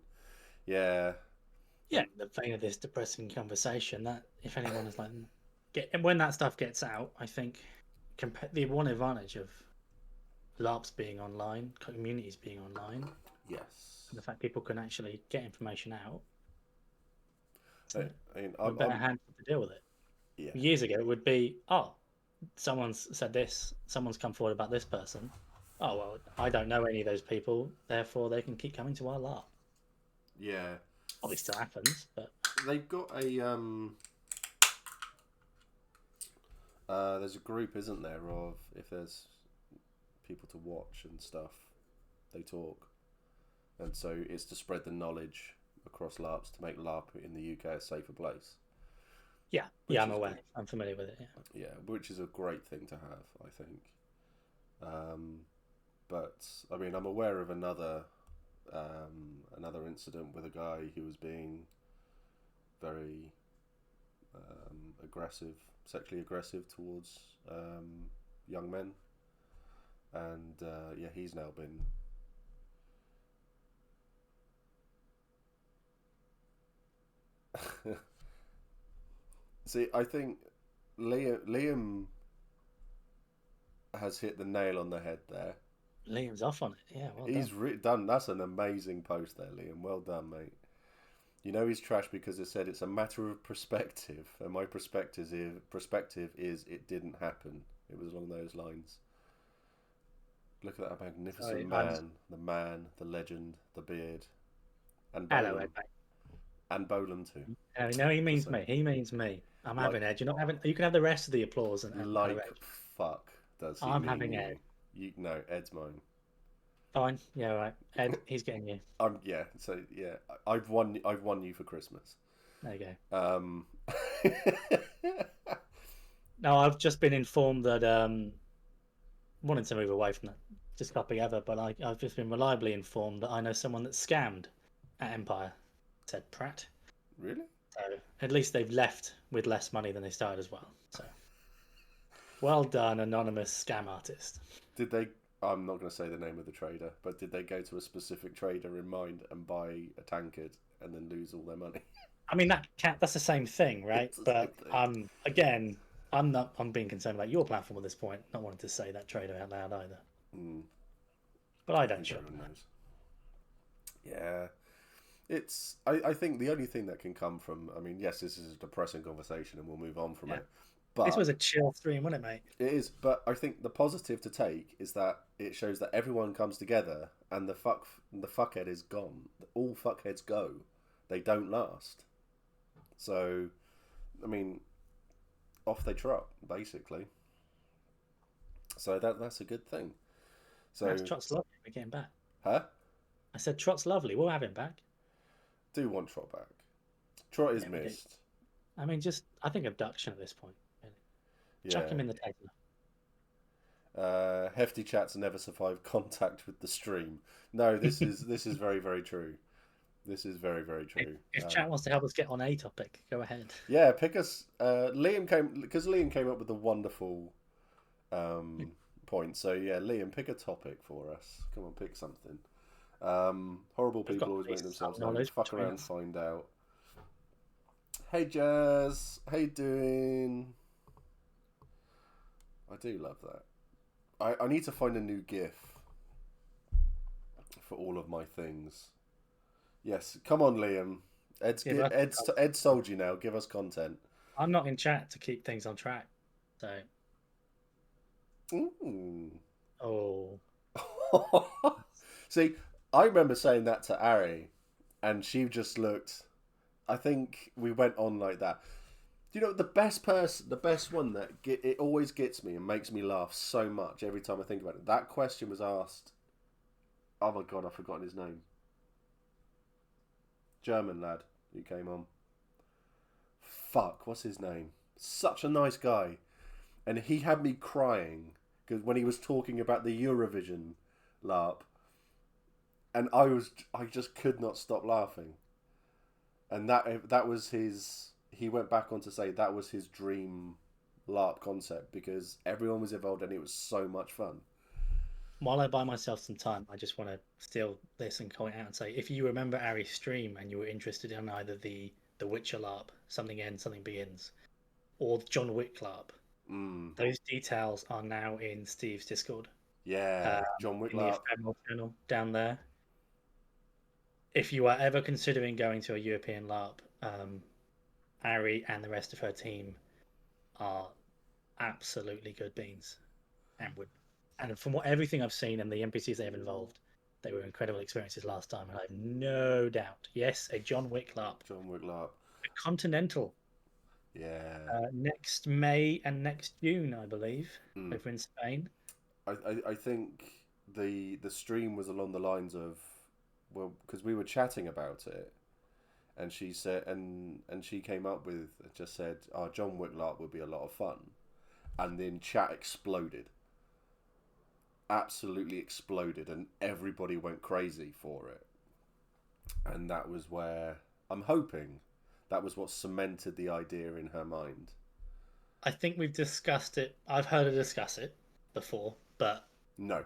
Yeah. Yeah, the vein of this depressing conversation. That if anyone is like, when that stuff gets out, I think the one advantage of LARPs being online, communities being online, yes, and the fact people can actually get information out. I'm better handled to deal with it. Yeah. Years ago, it would be, someone's said this, someone's come forward about this person. Oh, well, I don't know any of those people, therefore they can keep coming to our LARP. Yeah. Probably still happens, but they've got a there's a group, isn't there, of if there's people to watch and stuff, they talk. and so it's to spread the knowledge across LARPs to make LARP in the UK a safer place. Yeah, Which I'm is aware. good. I'm familiar with it. Yeah. Yeah, which is a great thing to have, I think. But I mean, I'm aware of another incident with a guy who was being very aggressive, sexually aggressive towards young men, and yeah, he's now been. See, I think Liam has hit the nail on the head there. Liam's off on it. Yeah, well He's done. done. That's an amazing post there, Liam. Well done, mate. You know he's trash because it said it's a matter of perspective, and my perspective is it didn't happen. It was along those lines. Look at that magnificent man, the legend, the beard, and Hello, Bolem, Ed, mate. and Bolem too. No, he means Just me. He means me. I'm like, having Ed. You're not having. You can have the rest of the applause and like Ed. fuck. Does he I'm mean having you? Ed. You no, Ed's mine. Fine. Yeah, right. Ed, he's getting you. Yeah. So yeah, I've won. I've won you for Christmas. There you go. Um. No, I've just been informed that wanting to move away from that just copy ever, but I've just been reliably informed that I know someone that's scammed at Empire. Said Pratt. Really? So at least they've left with less money than they started as well. So well done, anonymous scam artist. Did they? I'm not going to say the name of the trader, but did they go to a specific trader in mind and buy a tankard and then lose all their money? I mean that's the same thing, right? It's the But same thing. again, I'm being concerned about your platform at this point, not wanting to say that trader out loud either. But I don't think shop everyone that. knows. Yeah, it's. I think the only thing that can come from. I mean, yes, this is a depressing conversation, and we'll move on from it. But This was a chill stream, wasn't it, mate? it is. But I think the positive to take is that it shows that everyone comes together, and the fuckhead is gone. All fuckheads go. They don't last. So, I mean, off they trot, basically. So that's a good thing. So Trot's lovely. We're getting back. Huh? I said Trot's lovely. We'll have him back. Do want Trot back. Trot is missed. I mean, I think abduction at this point. Really. Yeah. Chuck him in the Tesla. Hefty chats never survive contact with the stream. No, this is very, very true. This is very, very true. If chat wants to help us get on a topic, go ahead. Yeah, pick us. Liam came up with a wonderful point. So yeah, Liam, pick a topic for us. Come on, pick something. Horrible people always make themselves known. Fuck around, find out. Hey Jazz, how you doing? I do love that. I need to find a new GIF for all of my things. Yes, come on, Liam. Ed sold you now. Give us content. I'm not in chat to keep things on track, so. Ooh. Oh. See, I remember saying that to Ari, and she just looked. I think we went on like that. Do you know the best one that it always gets me and makes me laugh so much every time I think about it? That question was asked. Oh my god, I've forgotten his name. German lad who came on. Fuck, what's his name? Such a nice guy, and he had me crying because when he was talking about the Eurovision LARP, and I just could not stop laughing. And that was his. He went back on to say that was his dream LARP concept because everyone was involved and it was so much fun. While I buy myself some time, I just want to steal this and point out and say, if you remember Ari's stream and you were interested in either the Witcher LARP, Something Ends, Something Begins, or the John Wick LARP, those details are now in Steve's Discord. Yeah, John Wick LARP. In the channel down there. If you are ever considering going to a European LARP, Ari and the rest of her team are absolutely good beans, and from everything I've seen and the NPCs they have involved, they were incredible experiences last time, and I have no doubt. Yes, a John Wick LARP. John Wick LARP. A Continental. Yeah. Next May and next June, I believe, over in Spain. I think the stream was along the lines of well, because we were chatting about it, and she said, and she came up with, just said, "Oh, John Wick LARP would be a lot of fun," and then chat exploded, absolutely exploded, and everybody went crazy for it, and that was where I'm hoping that was what cemented the idea in her mind. I think we've discussed it. I've heard her discuss it before, but No,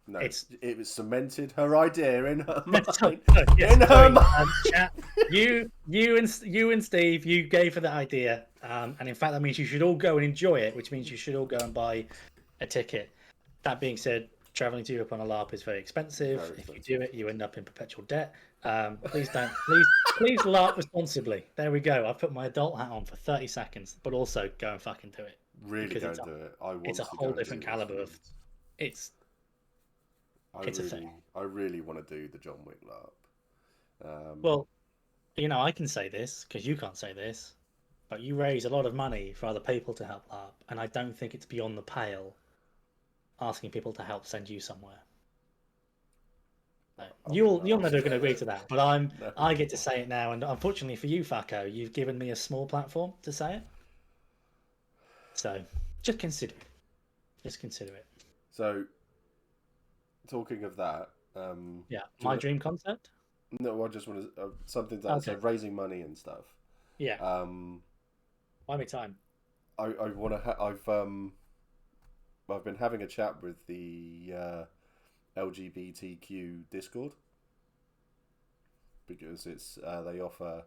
no, it's it was cemented her idea in her so, mind. yes, In her sorry, mind. chat. You and Steve, you gave her that idea, and in fact, that means you should all go and enjoy it, which means you should all go and buy a ticket. That being said, traveling to Europe on a LARP is very expensive. Very If you expensive. do it, you end up in perpetual debt. Please don't. Please LARP responsibly. There we go. I've put my adult hat on for 30 seconds, but also go and fucking do it. Really Because go it's and do it. I want it's a to go whole and do different this. caliber of. It's a thing. I really want to do the John Wick LARP. Well, I can say this because you can't say this, but you raise a lot of money for other people to help LARP, and I don't think it's beyond the pale asking people to help send you somewhere. No. You're never going to agree to that, but No. I get to say it now, and unfortunately for you, Fucko, you've given me a small platform to say it. So just consider it. Just consider it. So, talking of that, Yeah, do you my wanna- dream concept. no, I just want to something that Okay. so raising money and stuff. Yeah, Um, buy me time. I want to. I've been having a chat with the LGBTQ Discord because it's they offer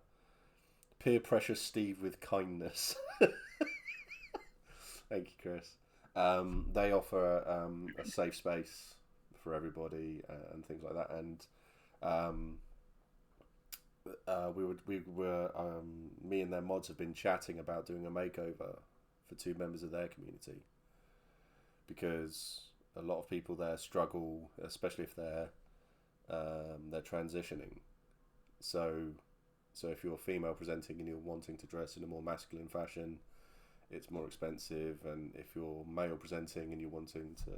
peer pressure Steve with kindness. Thank you, Chris. They offer a safe space for everybody and things like that, and me and their mods have been chatting about doing a makeover for two members of their community because a lot of people there struggle, especially if they're transitioning. So if you're female presenting and you're wanting to dress in a more masculine fashion, it's more expensive, and if you're male presenting and you're wanting to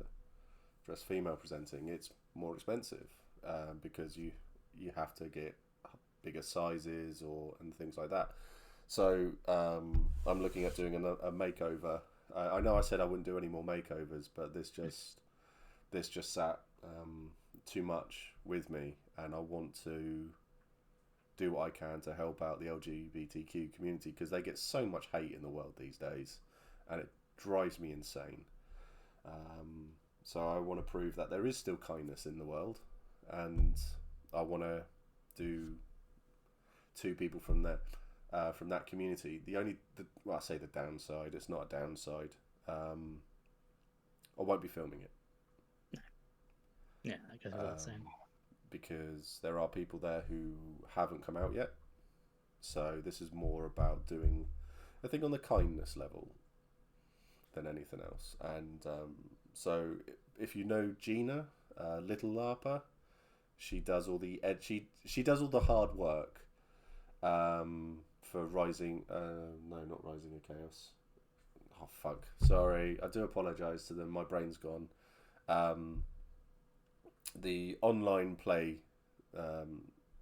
dress female presenting, it's more expensive because you have to get bigger sizes and things like that. So I'm looking at doing a makeover. I know I said I wouldn't do any more makeovers, but this just sat too much with me, and I want to do what I can to help out the LGBTQ community because they get so much hate in the world these days, and it drives me insane. So I want to prove that there is still kindness in the world, and I want to do two people from that community. I say the downside. It's not a downside. I won't be filming it. Yeah, I guess that's the same. Because there are people there who haven't come out yet. So this is more about doing, I think, on the kindness level than anything else. And so if you know Gina, Little LARPer, she does all the she does all the hard work for Rising. No, not Rising of Chaos. Oh fuck! Sorry, I do apologise to them. My brain's gone. The online play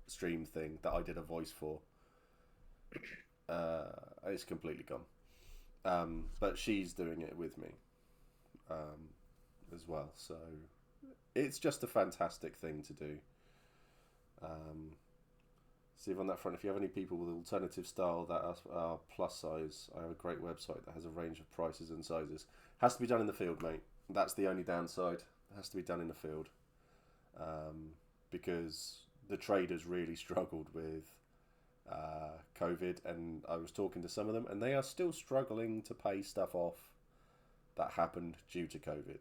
stream thing that I did a voice for, it's completely gone. But she's doing it with me as well. So it's just a fantastic thing to do. Steve, on that front, if you have any people with alternative style that are plus size, I have a great website that has a range of prices and sizes. Has to be done in the field, mate. That's the only downside. It has to be done in the field. Because the traders really struggled with COVID, and I was talking to some of them, and they are still struggling to pay stuff off that happened due to COVID.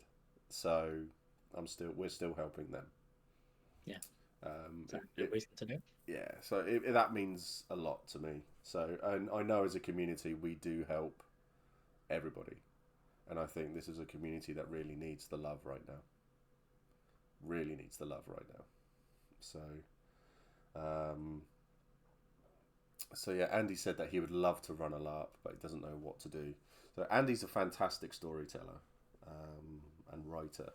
So we're still helping them. Yeah. That's a good reason to do. Yeah, so that means a lot to me. So, and I know as a community we do help everybody, and I think this is a community that really needs the love right now. Really needs the love right now. So yeah, Andy said that he would love to run a LARP, but he doesn't know what to do. So Andy's a fantastic storyteller and writer.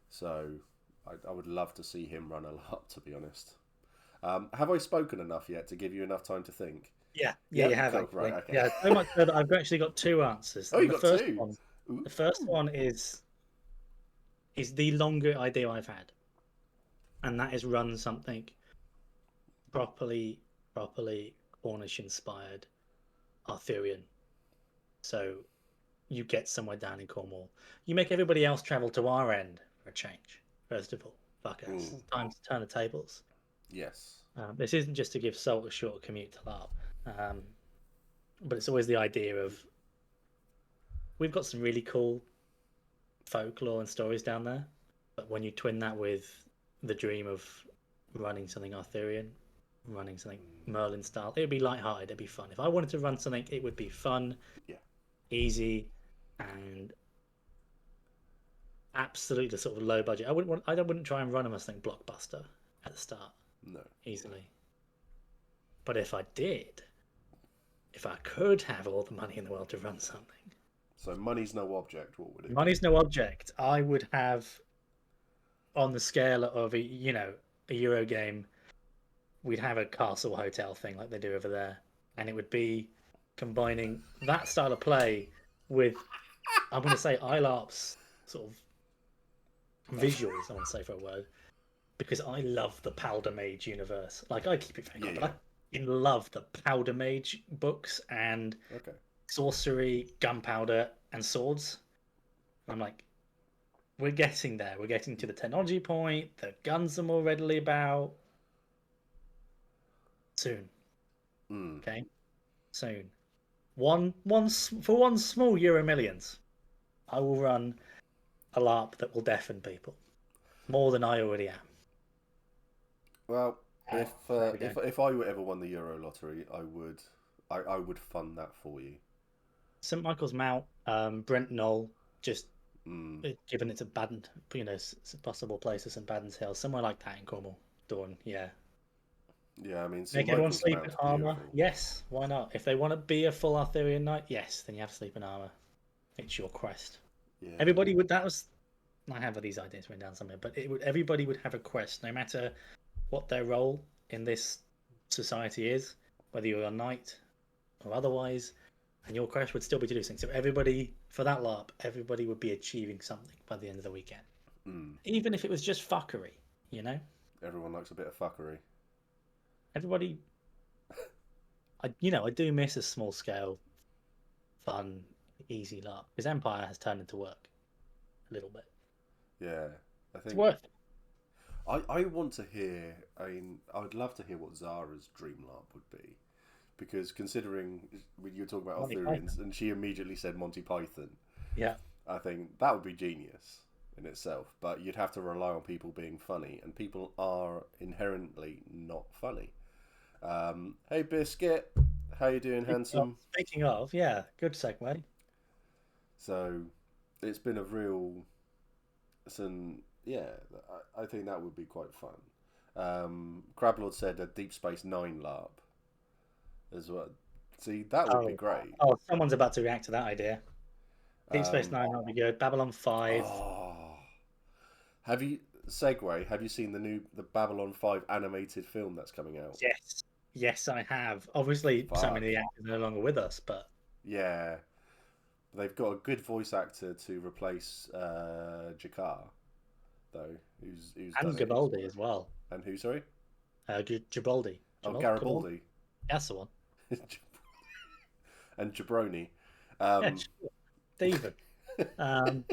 So I would love to see him run a LARP, to be honest. Have I spoken enough yet to give you enough time to think? Yeah, Yep, you have cool, actually. right, okay. Yeah, so much so that I've actually got two answers. Oh, And you got two. the first Ooh. one is the longer idea I've had, and that is run something properly Cornish inspired Arthurian. So you get somewhere down in Cornwall. You make everybody else travel to our end for a change. First of all, fuck us. Time to turn the tables. Yes. This isn't just to give Salt a short commute to LARP, but it's always the idea of we've got some really cool folklore and stories down there, but when you twin that with the dream of running something Arthurian, running something Merlin style, it would be light-hearted. It'd be fun. If I wanted to run something, it would be fun, Yeah. easy, and absolutely sort of low budget. I wouldn't try and run them as something blockbuster at the start. No. Easily. But if I did, if I could have all the money in the world to run something, So money's no object. What would it money's no object. I would have, on the scale of a Euro game, we'd have a castle hotel thing like they do over there, and it would be combining that style of play with, I'm going to say, ILARP's sort of visuals. I want to say for a word, because I love the Powder Mage universe. Like, I keep it very quick, but I love the Powder Mage books and sorcery, gunpowder, and swords. I'm like, we're getting there. We're getting to the technology point. The guns are more readily about. Soon. Okay? Soon. For one small Euro Millions, I will run a LARP that will deafen people. More than I already am. Well, if I ever won the Euro lottery, I would fund that for you. St Michael's Mount, Brent Knoll, just given it's a Baden, possible place of St Baden's Hill, somewhere like that in Cornwall. Dawn, yeah. Yeah, I mean, Make everyone sleep in armor. Yes, why not? If they want to be a full Arthurian knight, yes, then you have to sleep in armor. It's your quest. Yeah. Everybody would. That was. I have these ideas written down somewhere, but everybody would have a quest, no matter what their role in this society is, whether you're a knight or otherwise, and your quest would still be to do things. So everybody, for that LARP, everybody would be achieving something by the end of the weekend, even if it was just fuckery. Everyone likes a bit of fuckery. Everybody, I do miss a small scale, fun, easy LARP, because Empire has turned into work a little bit. Yeah, I think it's worth it. I want to hear. I mean, I would love to hear what Zara's dream LARP would be, because considering you were talking about Arthurians, and she immediately said Monty Python. Yeah, I think that would be genius in itself. But you'd have to rely on people being funny, and people are inherently not funny. Hey Biscuit, how you doing, handsome? Speaking of, yeah, good segue. So, it's been a real, I think that would be quite fun. Crablord said a Deep Space Nine LARP as well. See, that would be great. Oh, someone's about to react to that idea. Deep Space Nine would be good. Babylon 5. Oh. Have you seen the Babylon 5 animated film that's coming out? Yes, I have. Obviously, so many of the actors are no longer with us, but yeah, they've got a good voice actor to replace Jakar, though, who's and Garibaldi as well. And who? Sorry, Garibaldi. Oh, Garibaldi. That's the one. And Jabroni. David. There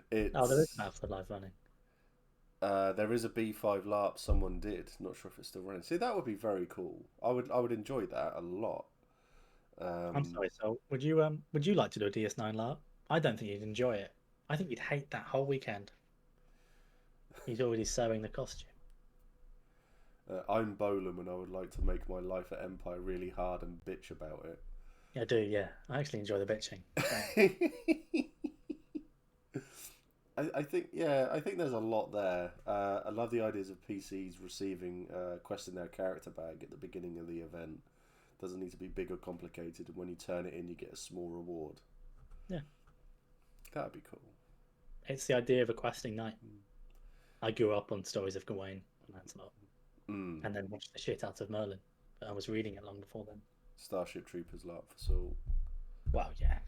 is an Afterlife running. There is a B5 LARP someone did. Not sure if it's still running. See, that would be very cool. I would enjoy that a lot. I'm sorry. So, would you like to do a DS9 LARP? I don't think you'd enjoy it. I think you'd hate that whole weekend. He's already sewing the costume. I'm Bolem, and I would like to make my life at Empire really hard and bitch about it. Yeah, I do. Yeah, I actually enjoy the bitching. I think there's a lot there. I love the ideas of PCs receiving quests in their character bag at the beginning of the event. Doesn't need to be big or complicated, and when you turn it in, you get a small reward. Yeah, that'd be cool. It's the idea of a questing night. I grew up on stories of Gawain and Lancelot. and then watched the shit out of Merlin. But I was reading it long before then. Starship Troopers LARP for Salt. Well, yeah.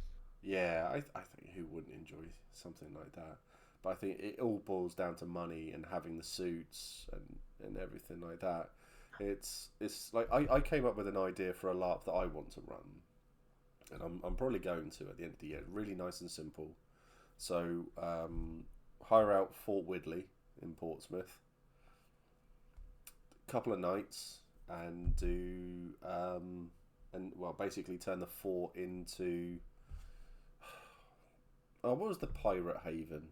Yeah, I think who wouldn't enjoy something like that? But I think it all boils down to money and having the suits and everything like that. It's like I came up with an idea for a LARP that I want to run, and I'm probably going to at the end of the year. Really nice and simple. So hire out Fort Widley in Portsmouth, a couple of nights, and do and well basically turn the fort into what was the pirate haven?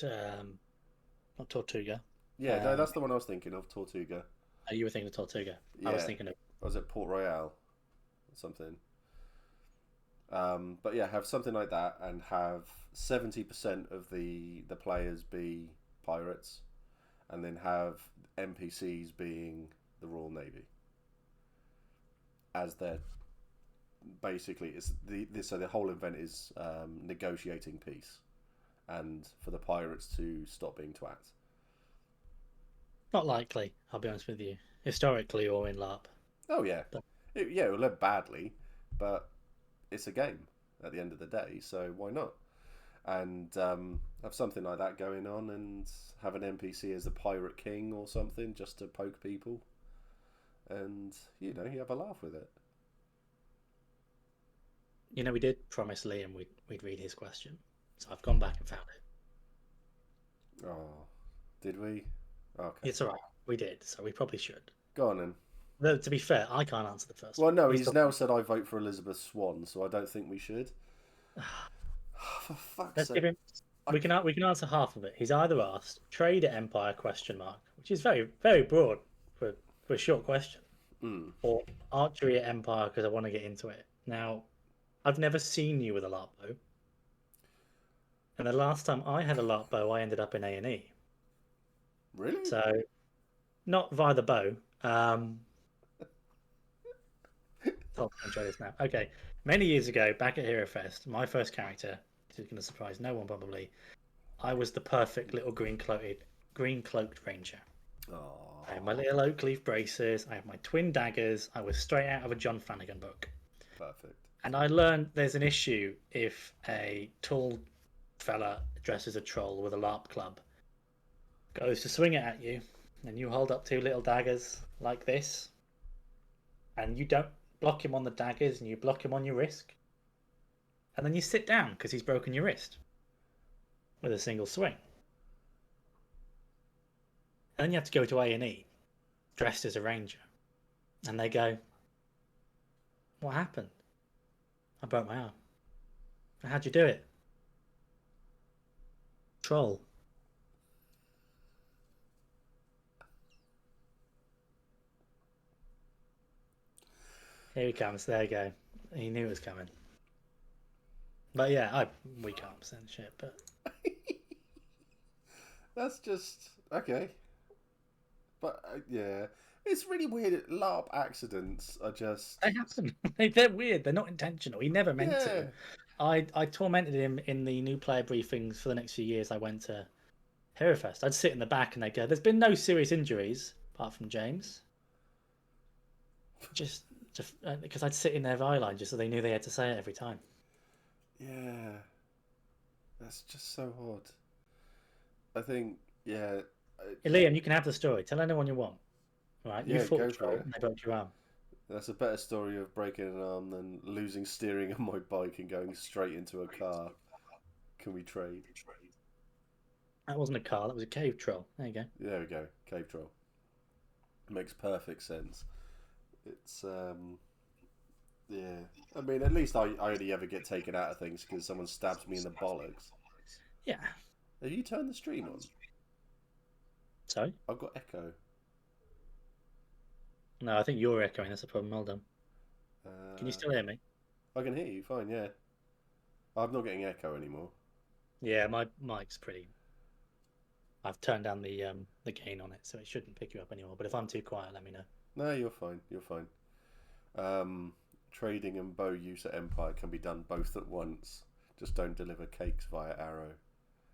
Not Tortuga. Yeah, no, that's the one I was thinking of, Tortuga. Oh, you were thinking of Tortuga. Yeah. I was thinking of. Was it Port Royal or something? But yeah, have something like that, and have 70% of the players be pirates, and then have NPCs being the Royal Navy as their basically so the whole event is negotiating peace, and for the pirates to stop being twats. Not likely, I'll be honest with you. Historically or in LARP. Oh yeah, But it will end badly, but it's a game at the end of the day, so why not? And have something like that going on, and have an NPC as the pirate king or something, just to poke people, and you have a laugh with it. you know, we did promise Liam we'd read his question, so I've gone back and found it. Oh, did we? Okay. It's alright, we did, so we probably should. Go on then. Though, to be fair, I can't answer the first Well, one. no, he's now said I vote for Elizabeth Swann, so I don't think we should. For fuck's Let's sake. give him. We can answer half of it. He's either asked trade at Empire ? Which is very very broad for a short question, or archery at Empire because I want to get into it. Now, I've never seen you with a LARP bow, and the last time I had a LARP bow, I ended up in A&E. Really? So, not via the bow. I'll enjoy this now. Okay, many years ago, back at Hero Fest, my first character, which is going to surprise no one probably, I was the perfect little green cloaked ranger. Oh. I had my little oak leaf braces. I had my twin daggers. I was straight out of a John Flanagan book. Perfect. And I learned there's an issue if a tall fella dressed as a troll with a LARP club goes to swing it at you, and you hold up two little daggers like this, and you don't block him on the daggers, and you block him on your wrist, and then you sit down because he's broken your wrist with a single swing. And then you have to go to A&E dressed as a ranger, and they go, "What happened?" "I broke my arm." "How'd you do it?" "Troll." Here he comes. There you go. He knew it was coming. But yeah, we can't send shit, but That's just okay. But yeah, it's really weird. LARP accidents are just they happen. They're weird. They're not intentional. He never meant to. I tormented him in the new player briefings for the next few years. I went to Herofest. I'd sit in the back and they'd go, "There's been no serious injuries apart from James." Just because I'd sit in their byline just so they knew they had to say it every time. Yeah, that's just so odd. I think yeah. Liam, you can have the story. Tell anyone you want. Right? You Yeah, fought go a for troll it. and they broke your arm. That's a better story of breaking an arm than losing steering on my bike and going straight into a car. Can we trade? That wasn't a car. That was a cave troll. There you go. There we go. Cave troll. Makes perfect sense. It's yeah. I mean, at least I only ever get taken out of things because someone stabs me in the bollocks. Yeah. Have you turned the stream on? Sorry? I've got echo. No, I think you're echoing. That's a problem. Hold on. Can you still hear me? I can hear you fine, yeah. I'm not getting echo anymore. Yeah, my mic's pretty. I've turned down the gain on it, so it shouldn't pick you up anymore. But if I'm too quiet, let me know. No, you're fine. You're fine. Trading and bow use at Empire can be done both at once. Just don't deliver cakes via arrow.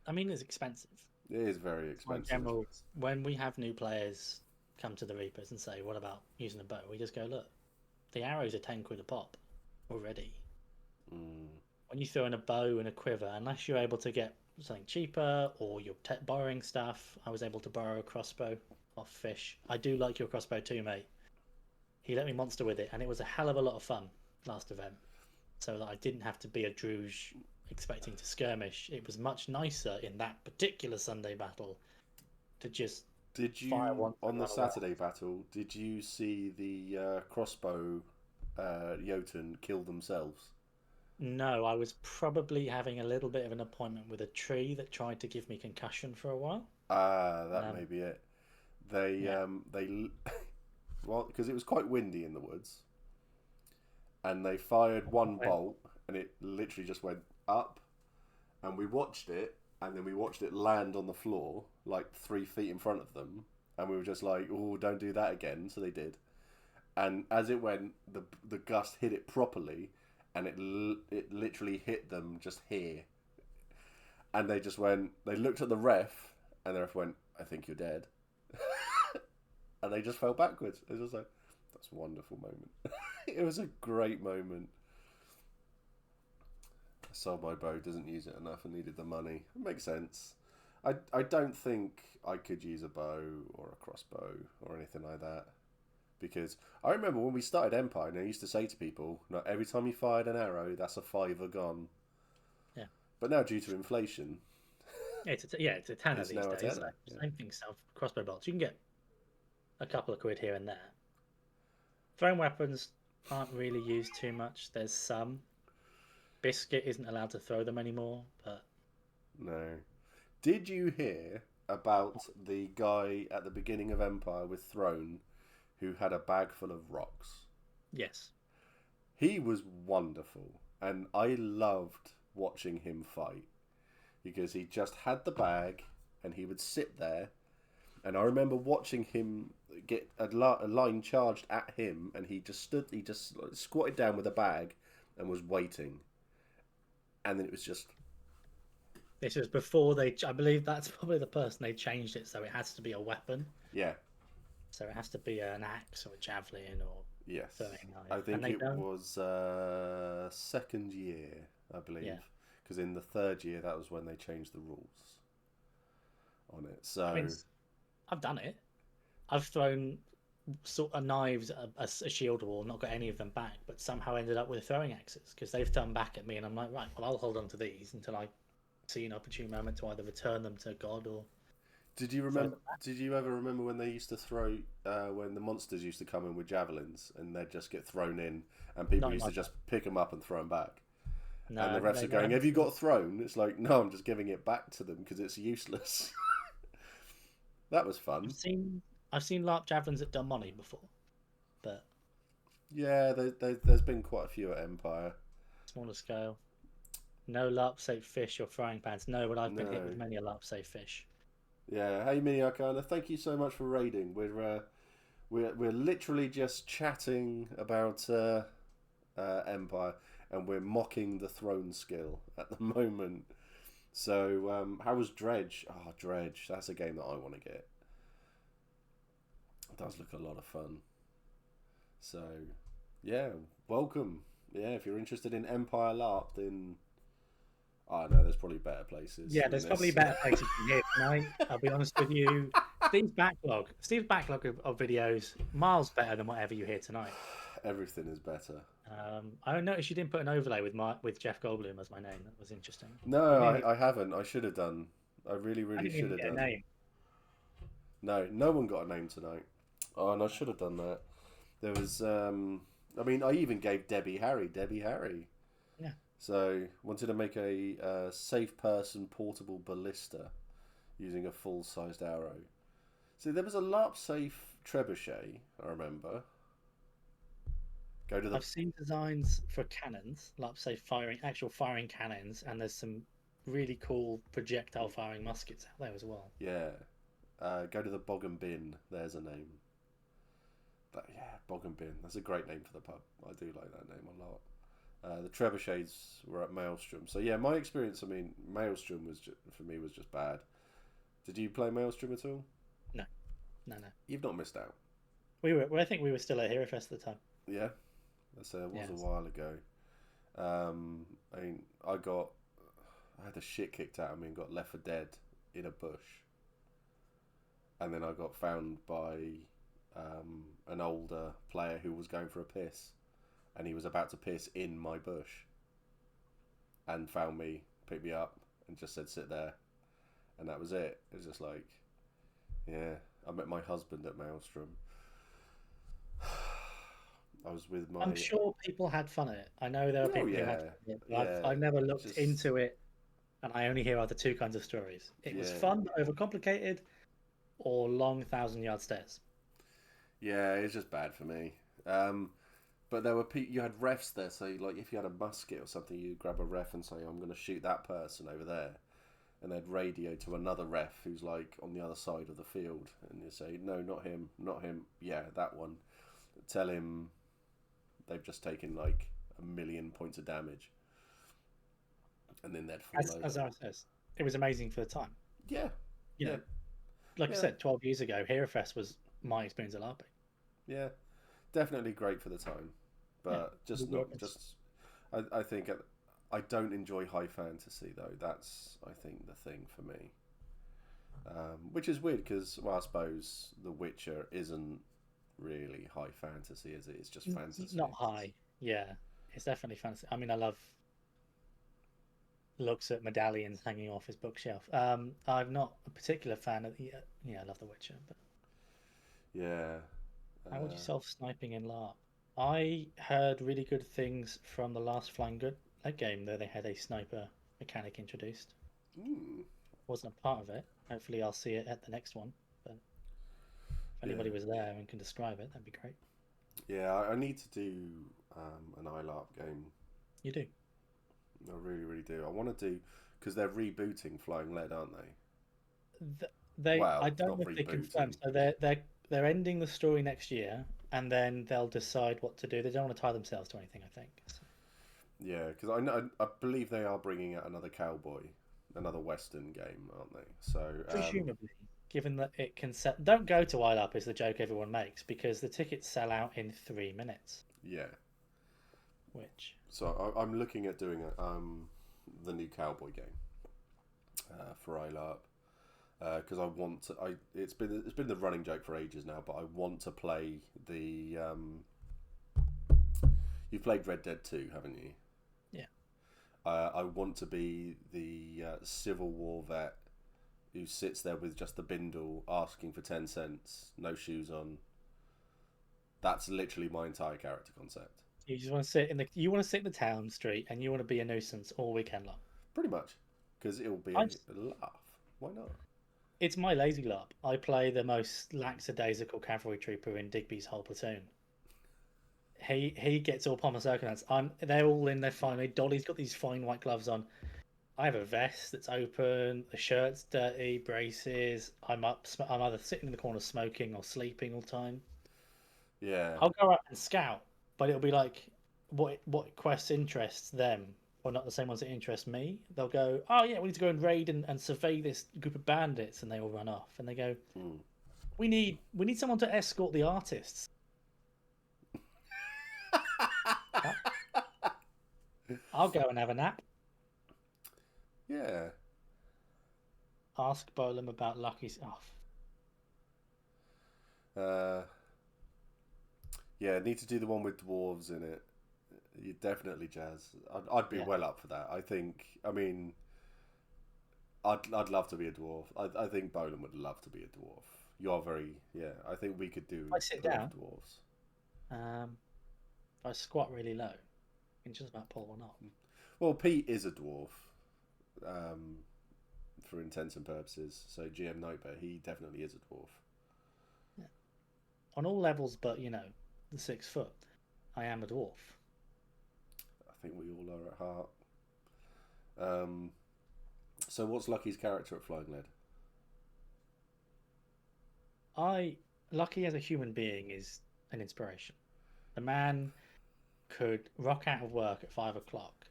I mean, it's expensive. It is very My expensive. general, when we have new players come to the Reapers and say, "What about using a bow?" We just go, "Look, the arrows are 10 quid a pop already. Mm. When you throw in a bow and a quiver, unless you're able to get something cheaper or you're borrowing stuff." I was able to borrow a crossbow off Fish. I do like your crossbow too, mate. He let me monster with it, and it was a hell of a lot of fun last event. So that I didn't have to be a Druge expecting to skirmish. It was much nicer in that particular Sunday battle to just Did fire you, once and on the run away. Saturday battle, did you see the crossbow Jotun kill themselves? No, I was probably having a little bit of an appointment with a tree that tried to give me concussion for a while. Ah, that Um, may be it. They yeah, well, because it was quite windy in the woods, and they fired one bolt, and it literally just went up, and we watched it, and then we watched it land on the floor like 3 feet in front of them, and we were just like, "Oh, don't do that again." So they did, and as it went, the gust hit it properly, and it literally hit them just here, and they just went. They looked at the ref, and the ref went, "I think you're dead," and they just fell backwards. It was just like, that's a wonderful moment. It was a great moment. I sold my bow, doesn't use it enough, and needed the money. It makes sense. I don't think I could use a bow or a crossbow or anything like that. Because I remember when we started Empire, and I used to say to people, "No, every time you fired an arrow, that's a fiver gone." yeah. But now, due to inflation, It's a tenner it's these now a days. tenner. Yeah. Same thing, self crossbow bolts. You can get a couple of quid here and there. Thrown weapons aren't really used too much. There's some. Biscuit isn't allowed to throw them anymore, but No. Did you hear about the guy at the beginning of Empire with Throne who had a bag full of rocks? yes. He was wonderful, and I loved watching him fight because he just had the bag and he would sit there. And I remember watching him get a line charged at him, and he just stood, he just squatted down with a bag and was waiting. And then it was just, This was before they. I believe that's probably the person they changed it, so it has to be a weapon. yeah, So it has to be an axe or a javelin or yes. throwing knife. I And think they it don't. was second year, I believe. Yeah. Because in the third year, that was when they changed the rules on it. So, I mean, I've done it. I've thrown sort of knives at a shield wall, not got any of them back, but somehow ended up with throwing axes because they've turned back at me, and I'm like, right, well, I'll hold on to these until I see an opportune moment to either return them to God or did you throw remember? them back. Did you ever remember when they used to throw when the monsters used to come in with javelins and they'd just get thrown in, and people Not in used my to just pick them up and throw them back? And the No, refs they are going, never. "Have you got thrown?" It's like, no, I'm just giving it back to them because it's useless. That was fun. I've seen LARP javelins at Dunmoney before, but Yeah, there's been quite a few at Empire. smaller scale. No LARP safe fish or frying pans. No, but I've been hit with No. many a LARP safe fish. Yeah. Hey, Mini Arcana, thank you so much for raiding. We're literally just chatting about Empire, and we're mocking the throne skill at the moment. So, how was Dredge? Oh, Dredge. That's a game that I want to get. It does look a lot of fun. So, yeah, welcome. Yeah, if you're interested in Empire LARP, then I don't know, there's probably better places. Yeah, than there's this. probably better places than here tonight. I'll be honest with you. Steve's backlog of videos, miles better than whatever you hear tonight. Everything is better. I noticed you didn't put an overlay with Jeff Goldblum as my name. That was interesting. No, I haven't. I should have done. I really, I really didn't should even have get a done. name. No, no one got a name tonight. Oh, and I should have done that. There was, I mean, I even gave Debbie Harry. Yeah. So, wanted to make a safe person portable ballista using a full-sized arrow. See, there was a LARP safe trebuchet, I remember. Go to the... I've seen designs for cannons, like say actual firing cannons, and there's some really cool projectile firing muskets out there as well. Yeah. Go to the Bog and Bin. There's a name. Yeah, Bog and Bin. That's a great name for the pub. I do like that name a lot. The trebuchets were at Maelstrom. So yeah, my experience, I mean, Maelstrom was for me was just bad. Did you play Maelstrom at all? No. You've not missed out. We were. Well, I think we were still at Hero Fest at the time. Yeah, that's it was Yes. a while ago. I mean, I had the shit kicked out of me and got left for dead in a bush, and then I got found by an older player who was going for a piss, and he was about to piss in my bush, and found me, picked me up, and just said sit there, and that was it. It was just like, yeah. I met my husband at Maelstrom. I was with my. I'm sure people had fun at it. I know there are people who had fun at it, but I've never looked into it, and I only hear either two kinds of stories. It was fun, but overcomplicated, or long 1,000-yard stairs. Yeah, it's just bad for me. But there were you had refs there, so like if you had a musket or something, you grab a ref and say, "I'm going to shoot that person over there," and they'd radio to another ref who's like on the other side of the field, and you say, "No, not him, not him. Yeah, that one." Tell him they've just taken like 1,000,000 points of damage, and then they'd fall over. As Zara says, it was amazing for the time. Yeah, you know, like I said, 12 years ago, Hero Fest was my experience of LARPing. Yeah, definitely great for the time, but just not just. I think I don't enjoy high fantasy though. That's I think the thing for me, which is weird because I suppose The Witcher isn't really high fantasy, is it? It's just fantasy. Not high, yeah. It's definitely fantasy. I mean, I love looks at medallions hanging off his bookshelf. I'm not a particular fan of the. I love The Witcher, but yeah. How would you solve sniping in LARP? I heard really good things from the last Flying Good game, though they had a sniper mechanic introduced. Wasn't a part of it. Hopefully, I'll see it at the next one. But if anybody was there and can describe it, that'd be great. Yeah, I need to do an iLARP game. You do? I really, really do. I want to do because they're rebooting Flying Lead, aren't they? I don't know if they confirmed. So they're ending the story next year, and then they'll decide what to do. They don't want to tie themselves to anything, I think. So. Yeah, because I believe they are bringing out another Western game, aren't they? So presumably, given that it can don't go to iLARP is the joke everyone makes because the tickets sell out in 3 minutes. Yeah. Which. So I'm looking at doing the new cowboy game for iLARP. Because I want to. It's been the running joke for ages now, but I want to play the. You've played Red Dead 2, haven't you? Yeah. I want to be the Civil War vet who sits there with just the bindle, asking for 10 cents, no shoes on. That's literally my entire character concept. You just want to sit in the town street, and you want to be a nuisance all weekend long. Pretty much, because it'll be a laugh. Why not? It's my lazy LARP. I play the most lackadaisical cavalry trooper in Digby's whole platoon. He gets all pomp and circumstance. They're all in their fine. Dolly's got these fine white gloves on. I have a vest that's open. The shirt's dirty. Braces. I'm either sitting in the corner smoking or sleeping all the time. Yeah. I'll go out and scout, but it'll be like what quests interests them. Or not the same ones that interest me. They'll go, oh yeah, we need to go and raid and survey this group of bandits, and they all run off. And they go, we need someone to escort the artists. I'll go and have a nap. Yeah. Ask Bolem about Lucky's off. Yeah, need to do the one with dwarves in it. You definitely Jazz. I'd be well up for that. I think. I mean, I'd love to be a dwarf. I think Bolem would love to be a dwarf. You're very I think we could do. I sit down. Dwarves. I squat really low. I can just about pull one off. Well, Pete is a dwarf. For intents and purposes, so GM Nightbear, he definitely is a dwarf. Yeah. On all levels, but the 6 foot, I am a dwarf. I think we all are at heart. So what's Lucky's character at Flying Lead? Lucky as a human being is an inspiration. The man could rock out of work at 5 o'clock,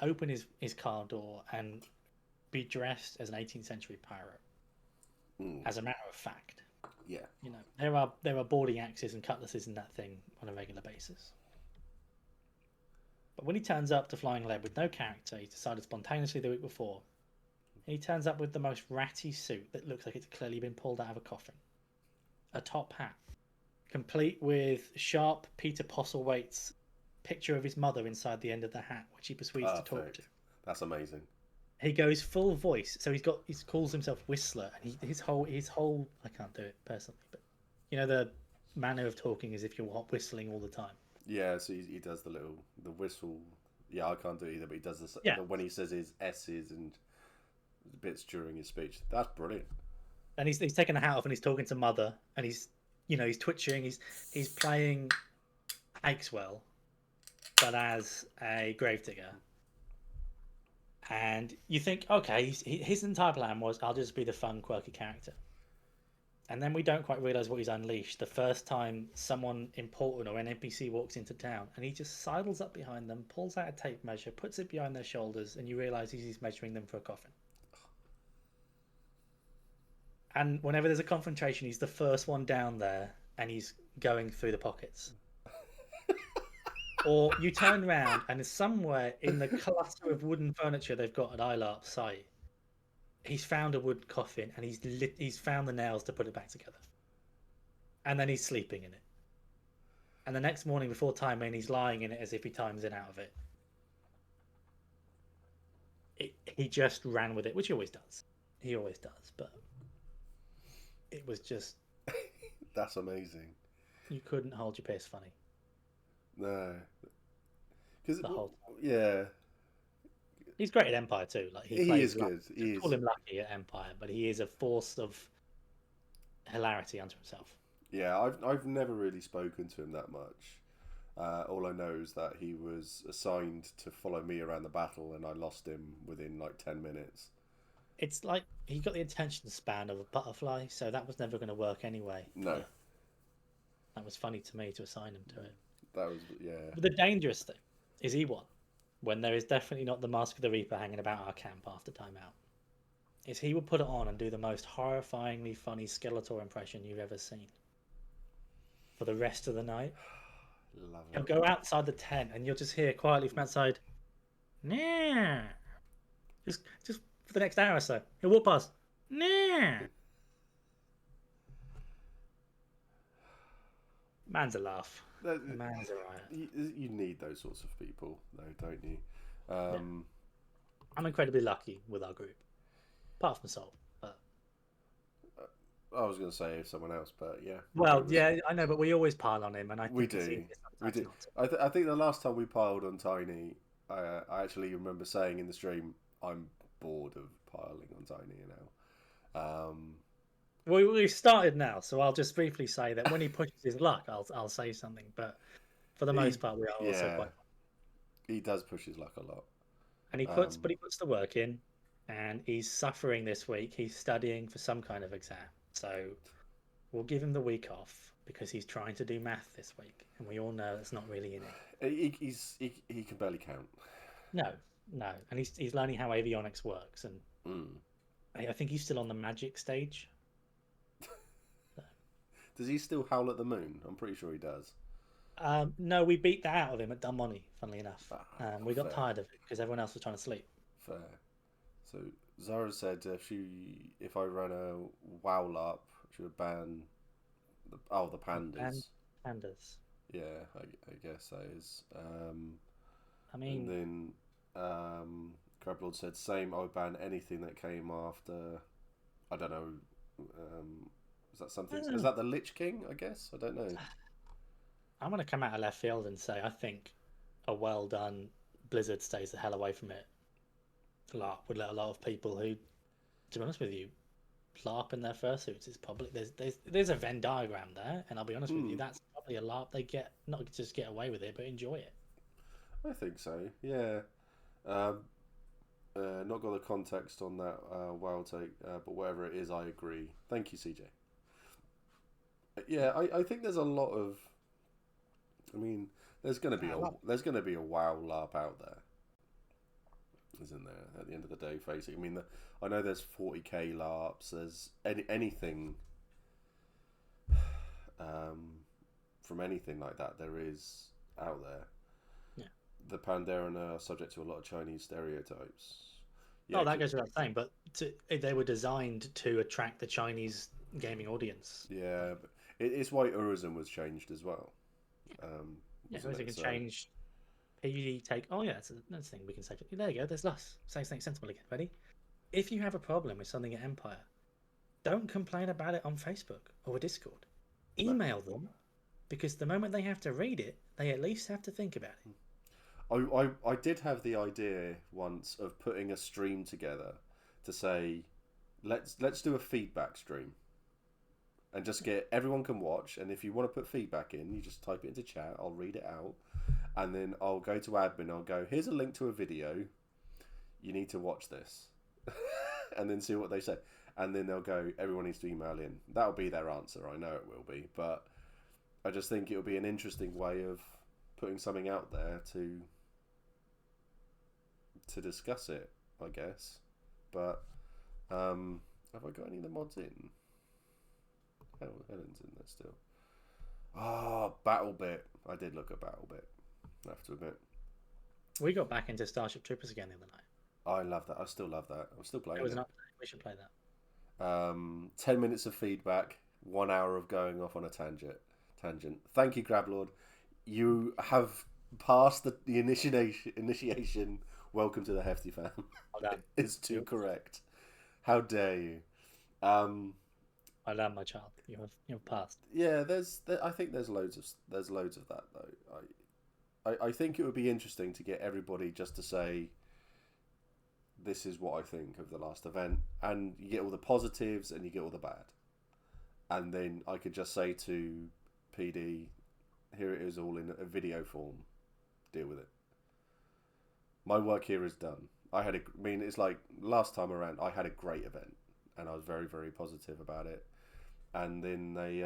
open his car door, and be dressed as an 18th century pirate. as a matter of fact. Yeah. You know, there are boarding axes and cutlasses in that thing on a regular basis. But when he turns up to Flying Lead with no character, he decided spontaneously the week before, and he turns up with the most ratty suit that looks like it's clearly been pulled out of a coffin. A top hat, complete with sharp Peter Postlethwaite's picture of his mother inside the end of the hat, which he persuades to talk to. That's amazing. He goes full voice, so he calls himself Whistler, and his whole I can't do it personally, but you know the manner of talking as if you're whistling all the time. Yeah, so he does the whistle. Yeah, I can't do it either, but he does this when he says his S's and bits during his speech. That's brilliant. And he's taking the hat off and he's talking to Mother, and he's twitching. He's playing Akeswell, but as a gravedigger. And you think, okay, his entire plan was, I'll just be the fun, quirky character. And then we don't quite realise what he's unleashed the first time someone important or an NPC walks into town, and he just sidles up behind them, pulls out a tape measure, puts it behind their shoulders, and you realise he's measuring them for a coffin. And whenever there's a confrontation, he's the first one down there, and he's going through the pockets. Or you turn around, and somewhere in the cluster of wooden furniture they've got at LARP site, he's found a wood coffin, and he's found the nails to put it back together. And then he's sleeping in it. And the next morning before timing, he's lying in it as if he times it out of it. He just ran with it, which he always does. He always does, but it was just... That's amazing. You couldn't hold your piss funny. No. Because the whole time. Yeah. He's great at Empire too. Like he is good. He is. Call him lucky at Empire, but he is a force of hilarity unto himself. Yeah, I've never really spoken to him that much. All I know is that he was assigned to follow me around the battle, and I lost him within like 10 minutes. It's like he got the attention span of a butterfly, so that was never going to work anyway. No. That was funny to me to assign him to it. That was, yeah. But the dangerous thing is he won when there is definitely not the Mask of the Reaper hanging about our camp after timeout. Is he will put it on and do the most horrifyingly funny Skeletor impression you've ever seen. For the rest of the night. Love it. He'll go outside the tent and you'll just hear quietly from outside, nah. Just for the next hour or so. He'll walk past, nah. Man's a laugh. Man's a riot. You need those sorts of people, though, don't you? Yeah. I'm incredibly lucky with our group. Apart from Sol. But... I was going to say someone else, but yeah. Well, yeah, I know, but we always pile on him, and I think we do. I think the last time we piled on Tiny, I actually remember saying in the stream, I'm bored of piling on Tiny now. We started now, so I'll just briefly say that when he pushes his luck, I'll say something. But for the most part, we are also quite. He does push his luck a lot, and he puts the work in, and he's suffering this week. He's studying for some kind of exam, so we'll give him the week off because he's trying to do math this week, and we all know it's not really in it. He can barely count. No, and he's learning how avionics works, and I think he's still on the magic stage. Does he still howl at the moon? I'm pretty sure he does. No, we beat that out of him at Dunmoney, funnily enough. We got fair. tired of it because everyone else was trying to sleep. Fair. So Zara said if I ran a WoW LARP, she would ban the pandas. Pandas. Yeah, I guess that is. I mean... And then Crablord said, same, I would ban anything that came after, I don't know, is that something? Is that the Lich King, I guess? I don't know. I'm going to come out of left field and say I think a well done Blizzard stays the hell away from it. LARP would let a lot of people who, to be honest with you, LARP in their fursuits is public. There's a Venn diagram there, and I'll be honest with you, that's probably a LARP they get, not just get away with it, but enjoy it. I think so, yeah. Not got the context on that WoW take, but whatever it is, I agree. Thank you, CJ. Yeah, I think there's a lot of. I mean, there's going to be a WoW LARP out there. isn't there? At the end of the day, facing, I mean, I know there's 40k LARPs. There's anything from anything like that there is out there. Yeah. The Pandaren are subject to a lot of Chinese stereotypes. Oh, that goes without saying, but they were designed to attract the Chinese gaming audience. Yeah, but it's why Urism was changed as well. Yeah, so you can change PvD take. Oh yeah, that's a thing we can say. There you go. There's less. Say something sensible again. Ready? If you have a problem with something at Empire, don't complain about it on Facebook or Discord. Email them, because the moment they have to read it, they at least have to think about it. I did have the idea once of putting a stream together to say, let's do a feedback stream, and just get everyone can watch. And if you want to put feedback in, you just type it into chat. I'll read it out, and then I'll go to admin. I'll go, here's a link to a video. You need to watch this, and then see what they say. And then they'll go, everyone needs to email in. That'll be their answer. I know it will be, but I just think it'll be an interesting way of putting something out there to discuss it, I guess. But have I got any of the mods in? Helen's in there still. BattleBit. I did look at BattleBit, I have to admit. We got back into Starship Troopers again the other night. I love that. I still love that. I'm still playing It was it. an update. We should play that. 10 minutes of feedback, 1 hour of going off on a tangent. Thank you, Grablord. You have passed the initiation. Welcome to the Hefty fam. Well done. It's too correct. How dare you? Well done, my child. You've passed. Yeah, I think there's loads of that though. I think it would be interesting to get everybody just to say, this is what I think of the last event, and you get all the positives and you get all the bad, and then I could just say to PD, here it is all in a video form, deal with it. My work here is done. It's like last time around I had a great event and I was very, very positive about it, and then they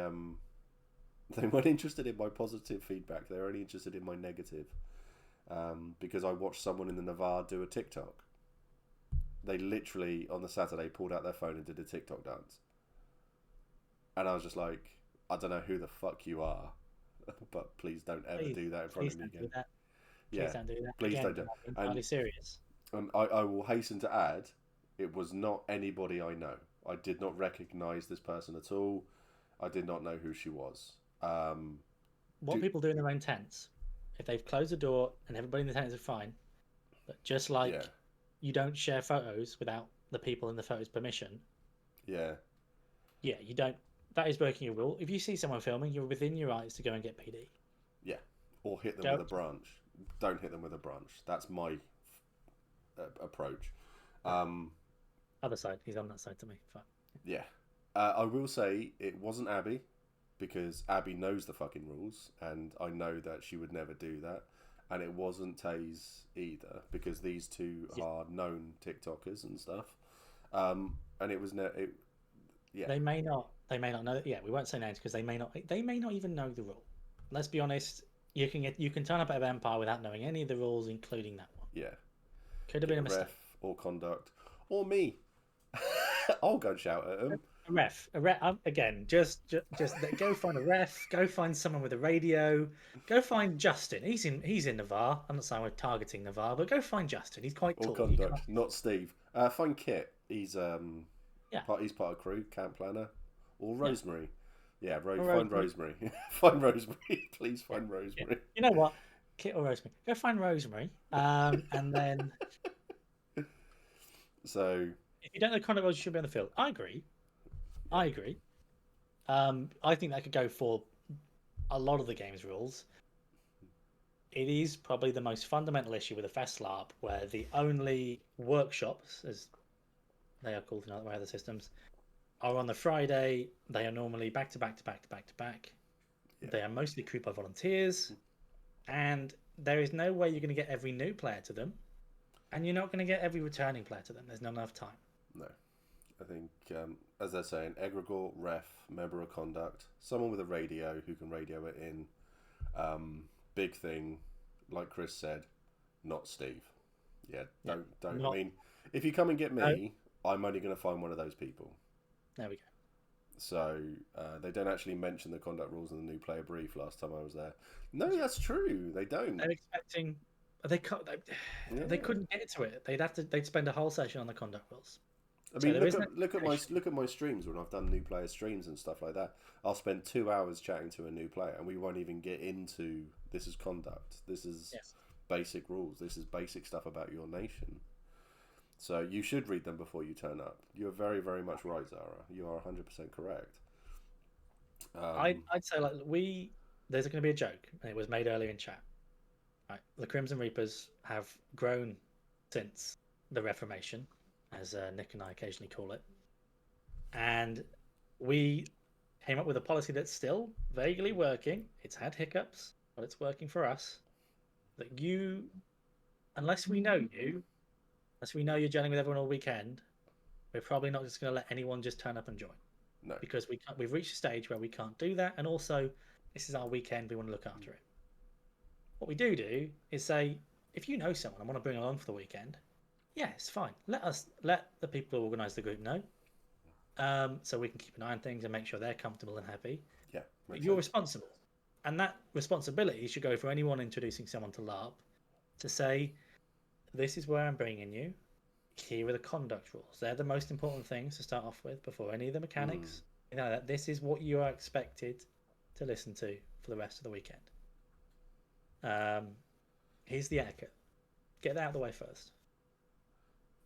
weren't interested in my positive feedback. They're only interested in my negative, because I watched someone in the Navarre do a TikTok. They literally, on the Saturday, pulled out their phone and did a TikTok dance. And I was just like, I don't know who the fuck you are, but please don't ever do that in front of me again. Please don't do that. Please again, don't do it. Entirely serious. And I will hasten to add, it was not anybody I know. I did not recognise this person at all. I did not know who she was. What people do in their own tents, if they've closed the door and everybody in the tents are fine, but just like... Yeah. You don't share photos without the people in the photos' permission. Yeah. Yeah, you don't. That is breaking a rule. If you see someone filming, you're within your rights to go and get PD. Yeah. Or hit them with a branch. Don't hit them with a branch. That's my approach. Other side. He's on that side to me. Fine. Yeah. I will say it wasn't Abby, because Abby knows the fucking rules, and I know that she would never do that. And it wasn't Taze either, because these two are known TikTokers and stuff. And it was yeah. They may not know. Yeah, we won't say names because they may not even know the rule. Let's be honest. You can turn up at Empire without knowing any of the rules, including that one. Yeah. Could have been a mistake. Ref or conduct or me. I'll go shout at him. A ref. Again, just go find a ref. Go find someone with a radio. Go find Justin. He's in Navarre. I'm not saying we're targeting Navarre, but go find Justin. He's quite tall. Or conduct, not Steve. Find Kit. He's part of crew, camp planner, or Rosemary. Yeah, find Rosemary. Find Rosemary. Please find Rosemary. Yeah. You know what? Kit or Rosemary. Go find Rosemary. And then. So. If you don't know the kind of roles you should be on the field, I agree. I think that could go for a lot of the game's rules. It is probably the most fundamental issue with a Fest LARP, where the only workshops, as they are called in other systems, are on the Friday. They are normally back to back. Yeah. They are mostly crewed by volunteers, and there is no way you're going to get every new player to them, and you're not going to get every returning player to them. There's not enough time. No. I think, as they're saying, egregore, ref, member of conduct, someone with a radio who can radio it in. Big thing, like Chris said, not Steve. Yeah, don't. Not, I mean, if you come and get no, me, I'm only going to find one of those people. there we go. So they don't actually mention the conduct rules in the new player brief last time I was there. No, that's true. They don't. They're expecting they can't they Yeah. couldn't get to it. They'd spend a whole session on the conduct rules. I So mean, there isn't look at my streams when I've done new player streams and stuff like that. I'll spend 2 hours chatting to a new player, and we won't even get into this is conduct. This is yes. basic rules. This is basic stuff about your nation. So you should read them before you turn up. You're very, very much right, Zara. You are 100% correct. I'd say like there's going to be a joke, and it was made earlier in chat. Right, the Crimson Reapers have grown since the Reformation, as Nick and I occasionally call it, and we came up with a policy that's still vaguely working. It's had hiccups, but it's working for us. That unless we know you're gelling with everyone all weekend, we're probably not just going to let anyone just turn up and join. No. Because we've reached a stage where we can't do that, and also this is our weekend. We want to look after it. What we do is say, if you know someone and want to bring along for the weekend, yeah, it's fine. Let the people who organise the group know, so we can keep an eye on things and make sure they're comfortable and happy. Yeah, but you're responsible, and that responsibility should go for anyone introducing someone to LARP to say, this is where I'm bringing you. Here are the conduct rules. They're the most important things to start off with before any of the mechanics. You know that this is what you are expected to listen to for the rest of the weekend. Here's the etiquette. Get that out of the way first.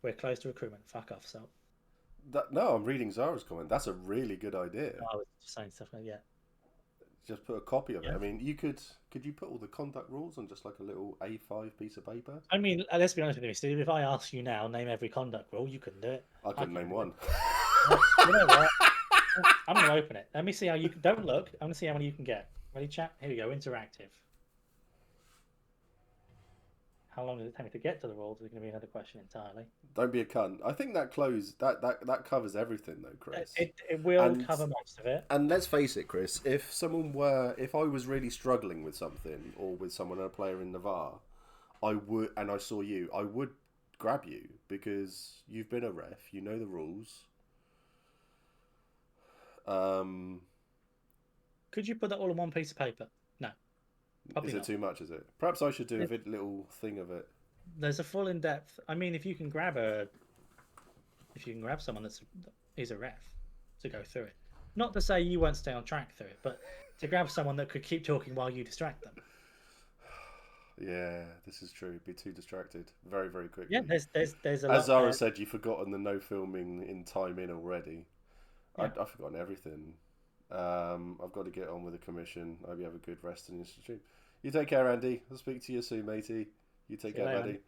We're close to recruitment. Fuck off, so. No, I'm reading Zara's comment. That's a really good idea. I was just saying stuff like that. Just put a copy of it. Yeah. I mean, could you put all the conduct rules on just like a little A5 piece of paper? I mean, let's be honest with you, Steve. If I ask you now, name every conduct rule, you couldn't do it. I couldn't name one. You know what? I'm going to open it. Let me see how you can. Don't look. I'm going to see how many you can get. Ready, chat? Here we go. Interactive. How long does it take me to get to the rules? Is going to be another question entirely. Don't be a cunt. I think that that covers everything though, Chris. It will cover most of it. And let's face it, Chris. If I was really struggling with something or with someone, a player in Navarre, I saw you, I would grab you because you've been a ref. You know the rules. Could you put that all on one piece of paper? No. Probably is it not. too much? Is it? Perhaps I should do a little thing of it. There's a full in-depth. I mean, if you can grab someone is a ref to go through it. Not to say you won't stay on track through it, but to grab someone that could keep talking while you distract them. Yeah, this is true. Be too distracted very, very quickly. Yeah, there's a As lot Zara there. said, you've forgotten the no filming in time in already. Yeah. I've forgotten everything. I've got to get on with the commission. I hope you have a good rest in your stream. You take care, Andy. I'll speak to you soon, matey. You take care, buddy.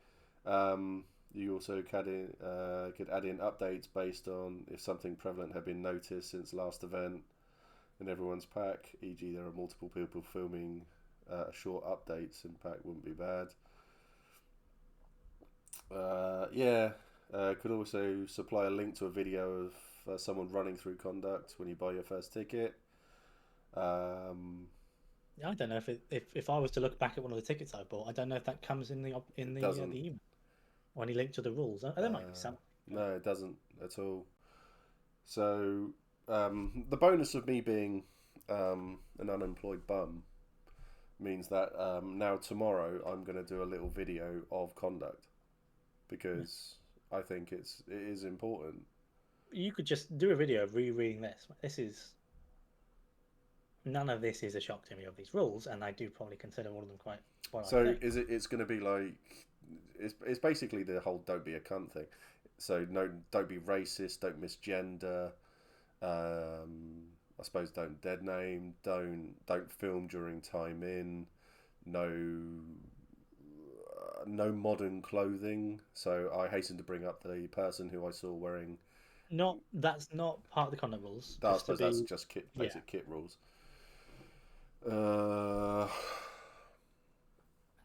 You also could add in updates based on if something prevalent had been noticed since last event in everyone's pack, e.g. there are multiple people filming short updates in pack wouldn't be bad. Could also supply a link to a video of someone running through conduct when you buy your first ticket. I don't know if I was to look back at one of the tickets I bought, I don't know if that comes in the email or any link to the rules. There might be some. No, it doesn't at all. So the bonus of me being an unemployed bum means that now tomorrow I'm going to do a little video of conduct because I think it is important. You could just do a video of rereading this. None of this is a shock to me of these rules, and I do probably consider all of them quite. So it's going to be like it's basically the whole "don't be a cunt" thing. So no, don't be racist, don't misgender. I suppose don't dead name, don't film during time in, no modern clothing. So I hasten to bring up the person who I saw wearing. That's not part of the conduct rules. That's just basic kit rules.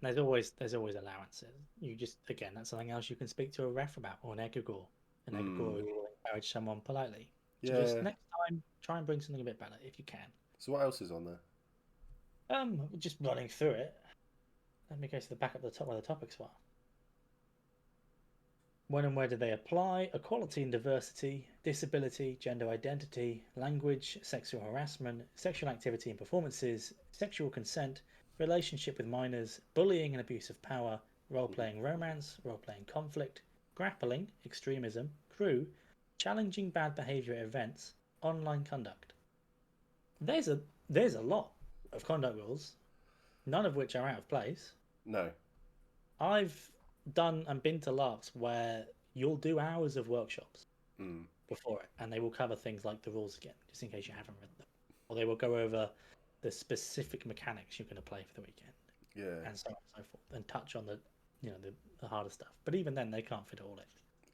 There's always allowances. You just that's something else you can speak to a ref about or an egregore. An egregore will encourage someone politely. So just next time, try and bring something a bit better if you can. So what else is on there? Just running through it. Let me go to the back of the top where the topics were. When and where do they apply? Equality and diversity, disability, gender identity, language, sexual harassment, sexual activity and performances, sexual consent, relationship with minors, bullying and abuse of power, role-playing romance, role-playing conflict, grappling, extremism, crew, challenging bad behavior at events, online conduct. There's a lot of conduct rules, none of which are out of place. No. I've done and been to LARPs where you'll do hours of workshops before it, and they will cover things like the rules again, just in case you haven't read them, or they will go over the specific mechanics you're going to play for the weekend, and so on and so forth, and touch on the the harder stuff. But even then, they can't fit it all in.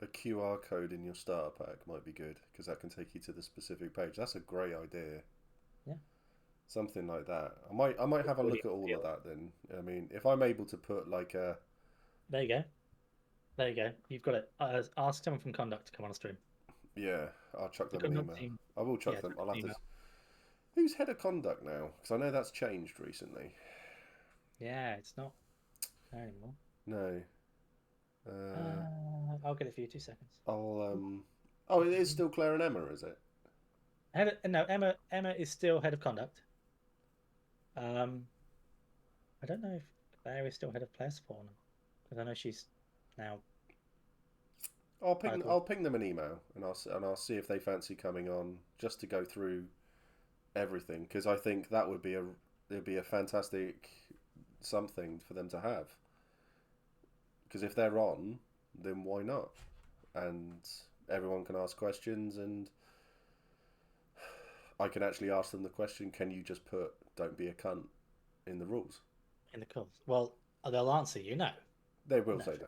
A QR code in your starter pack might be good because that can take you to the specific page. That's a great idea. Yeah. Something like that. I might have a look at all of that then. I mean, if I'm able to put like a. There you go. There you go. You've got it. Ask someone from Conduct to come on a stream. Yeah, I'll chuck them an email. Team. I will chuck them. I'll have to. Who's head of Conduct now? Because I know that's changed recently. Yeah, it's not there anymore. No. I'll get it for you. 2 seconds. Oh, it is still Claire and Emma, is it? No, Emma is still head of Conduct. I don't know if Claire is still head of player support, because I know she's now. I'll ping them an email and I'll see if they fancy coming on just to go through everything, because I think that would be a fantastic something for them to have. Because if they're on, then why not? And everyone can ask questions, and I can actually ask them the question: can you just put "don't be a cunt" in the rules? In the calls. Well, they'll answer you no. They will say no.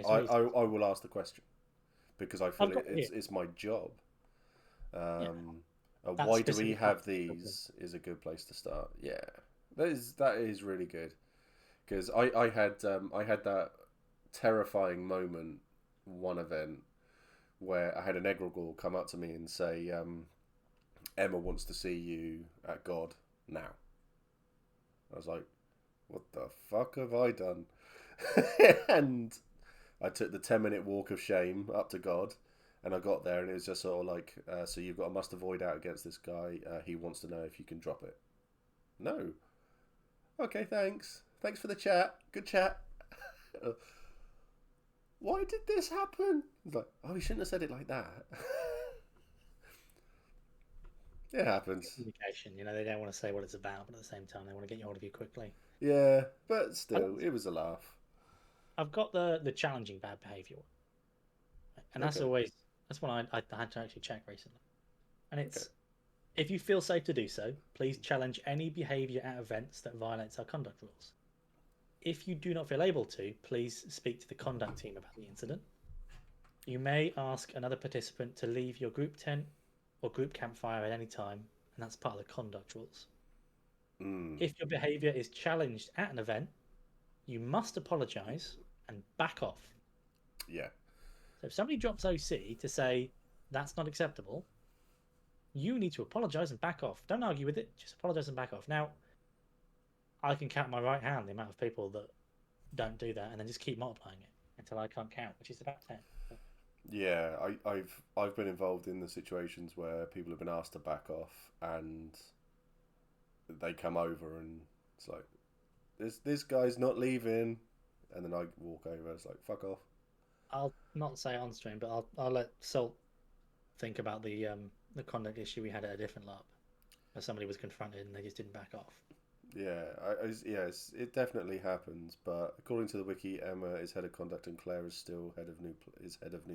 I will ask the question because I feel it's my job. Why do we have these? Is a good place to start. Yeah, that is really good, because I had that terrifying moment one event where I had an egregore come up to me and say, Emma wants to see you at God now. I was like, what the fuck have I done? And I took the 10-minute walk of shame up to God, and I got there and it was just sort of like, so you've got a must avoid out against this guy. He wants to know if you can drop it. No. Okay, thanks for the chat. Good chat. Why did this happen? It's like, oh, you shouldn't have said it like that. It happens. Communication, they don't want to say what it's about, but at the same time, they want to get hold of you quickly. Yeah, but still, it was a laugh. I've got the challenging bad behaviour one, and that's one I had to actually check recently. And it's if you feel safe to do so, please challenge any behaviour at events that violates our conduct rules. If you do not feel able to, please speak to the conduct team about the incident. You may ask another participant to leave your group tent or group campfire at any time, and that's part of the conduct rules. If your behaviour is challenged at an event, you must apologise and back off. Yeah. So if somebody drops OC to say that's not acceptable, you need to apologise and back off. Don't argue with it, just apologise and back off. Now, I can count my right hand the amount of people that don't do that and then just keep multiplying it until I can't count, which is about 10. Yeah, I've been involved in the situations where people have been asked to back off and they come over and it's like, this guy's not leaving, and then I walk over. It's like, fuck off. I'll not say it on stream, but I'll let Salt think about the conduct issue we had at a different LARP, where somebody was confronted and they just didn't back off. Yeah, yes, it definitely happens. But according to the wiki, Emma is head of conduct and Claire is still head of new.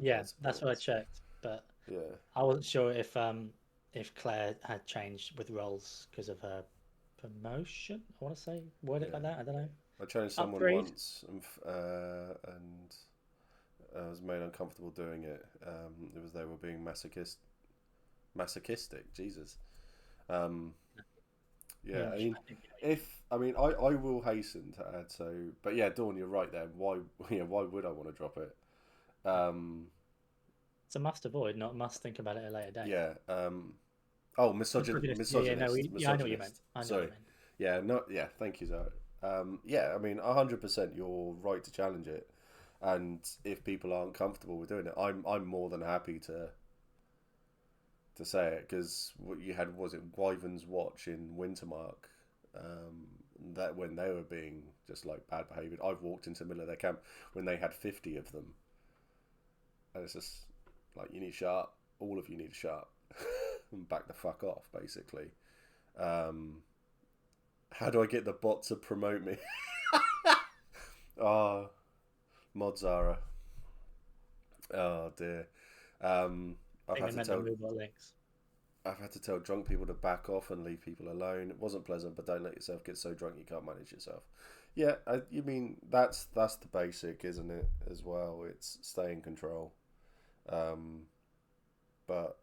Yeah, that's what I checked, but yeah, I wasn't sure if Claire had changed with roles because of her promotion. I want to say word it like that. I don't know. I challenged someone once, and I was made uncomfortable doing it. It was they were being masochistic. Jesus. Yeah, I will hasten to add. So, but yeah, Dawn, you're right there. Why would I want to drop it? It's a must avoid, not must think about it at a later date. Yeah. Misogynist. Yeah, I know what you meant. Sorry. Yeah, thank you, Zoe. Yeah, I mean, 100%, you're right to challenge it. And if people aren't comfortable with doing it, I'm more than happy to say it, because what you had, was it Wyvern's Watch in Wintermark, that when they were being just like bad behaviour, I've walked into the middle of their camp when they had 50 of them, and it's just like, you need to shut up, all of you need to shut up and back the fuck off, basically. How do I get the bot to promote me? Oh, Mod Zara. Oh dear. I've had to tell links. I've had to tell drunk people to back off and leave people alone. It wasn't pleasant, but don't let yourself get so drunk you can't manage yourself. Yeah, you mean that's the basic, isn't it? As well, it's stay in control. But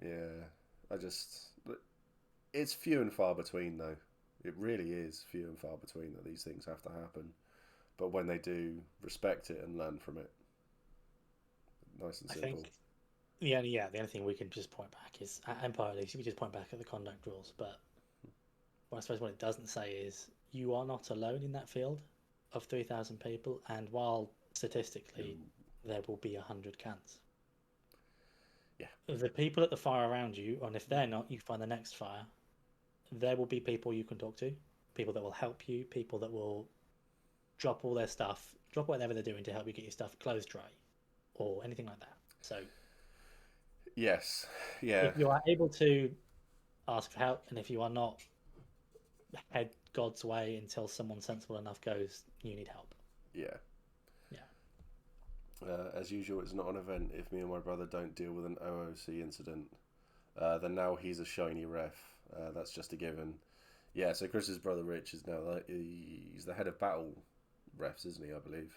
yeah, it's few and far between though. It really is few and far between that these things have to happen. But when they do, respect it and learn from it. Nice and simple. I think the only thing we can just point back is at Empire League. We just point back at the conduct rules, but I suppose what it doesn't say is you are not alone in that field of 3,000 people, and while statistically there will be 100 cans. Yeah. The people at the fire around you, and if they're not, you find the next fire. There will be people you can talk to, people that will help you, people that will drop all their stuff, drop whatever they're doing to help you get your stuff clothes dry, or anything like that. So yes, yeah, if you are able to ask for help, and if you are not, head God's way until someone sensible enough goes, you need help. yeah. Yeah. As usual, it's not an event if me and my brother don't deal with an OOC incident. Then now he's a shiny ref. That's just a given. Yeah, so Chris's brother Rich is now he's the head of battle refs, isn't he? I believe.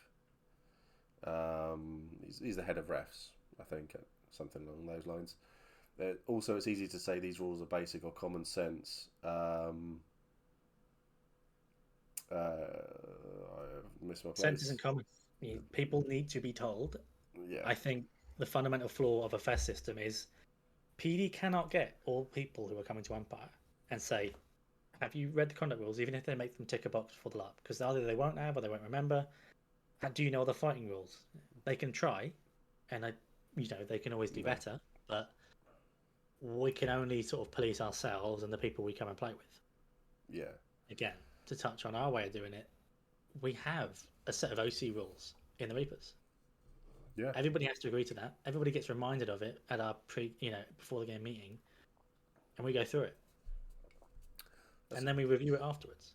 He's the head of refs, I think, something along those lines. Also, it's easy to say these rules are basic or common sense. I missed my place. Sense isn't common. People need to be told. Yeah. I think the fundamental flaw of a FES system is PD cannot get all people who are coming to Empire and say, have you read the conduct rules, even if they make them tick a box for the LARP? Because either they won't have or they won't remember. Do you know the fighting rules? They can try, and they can always do better, but we can only sort of police ourselves and the people we come and play with. Yeah. Again, to touch on our way of doing it, we have a set of OC rules in the Reapers. Yeah. Everybody has to agree to that. Everybody gets reminded of it at our before the game meeting, and we go through it. And then we review it afterwards.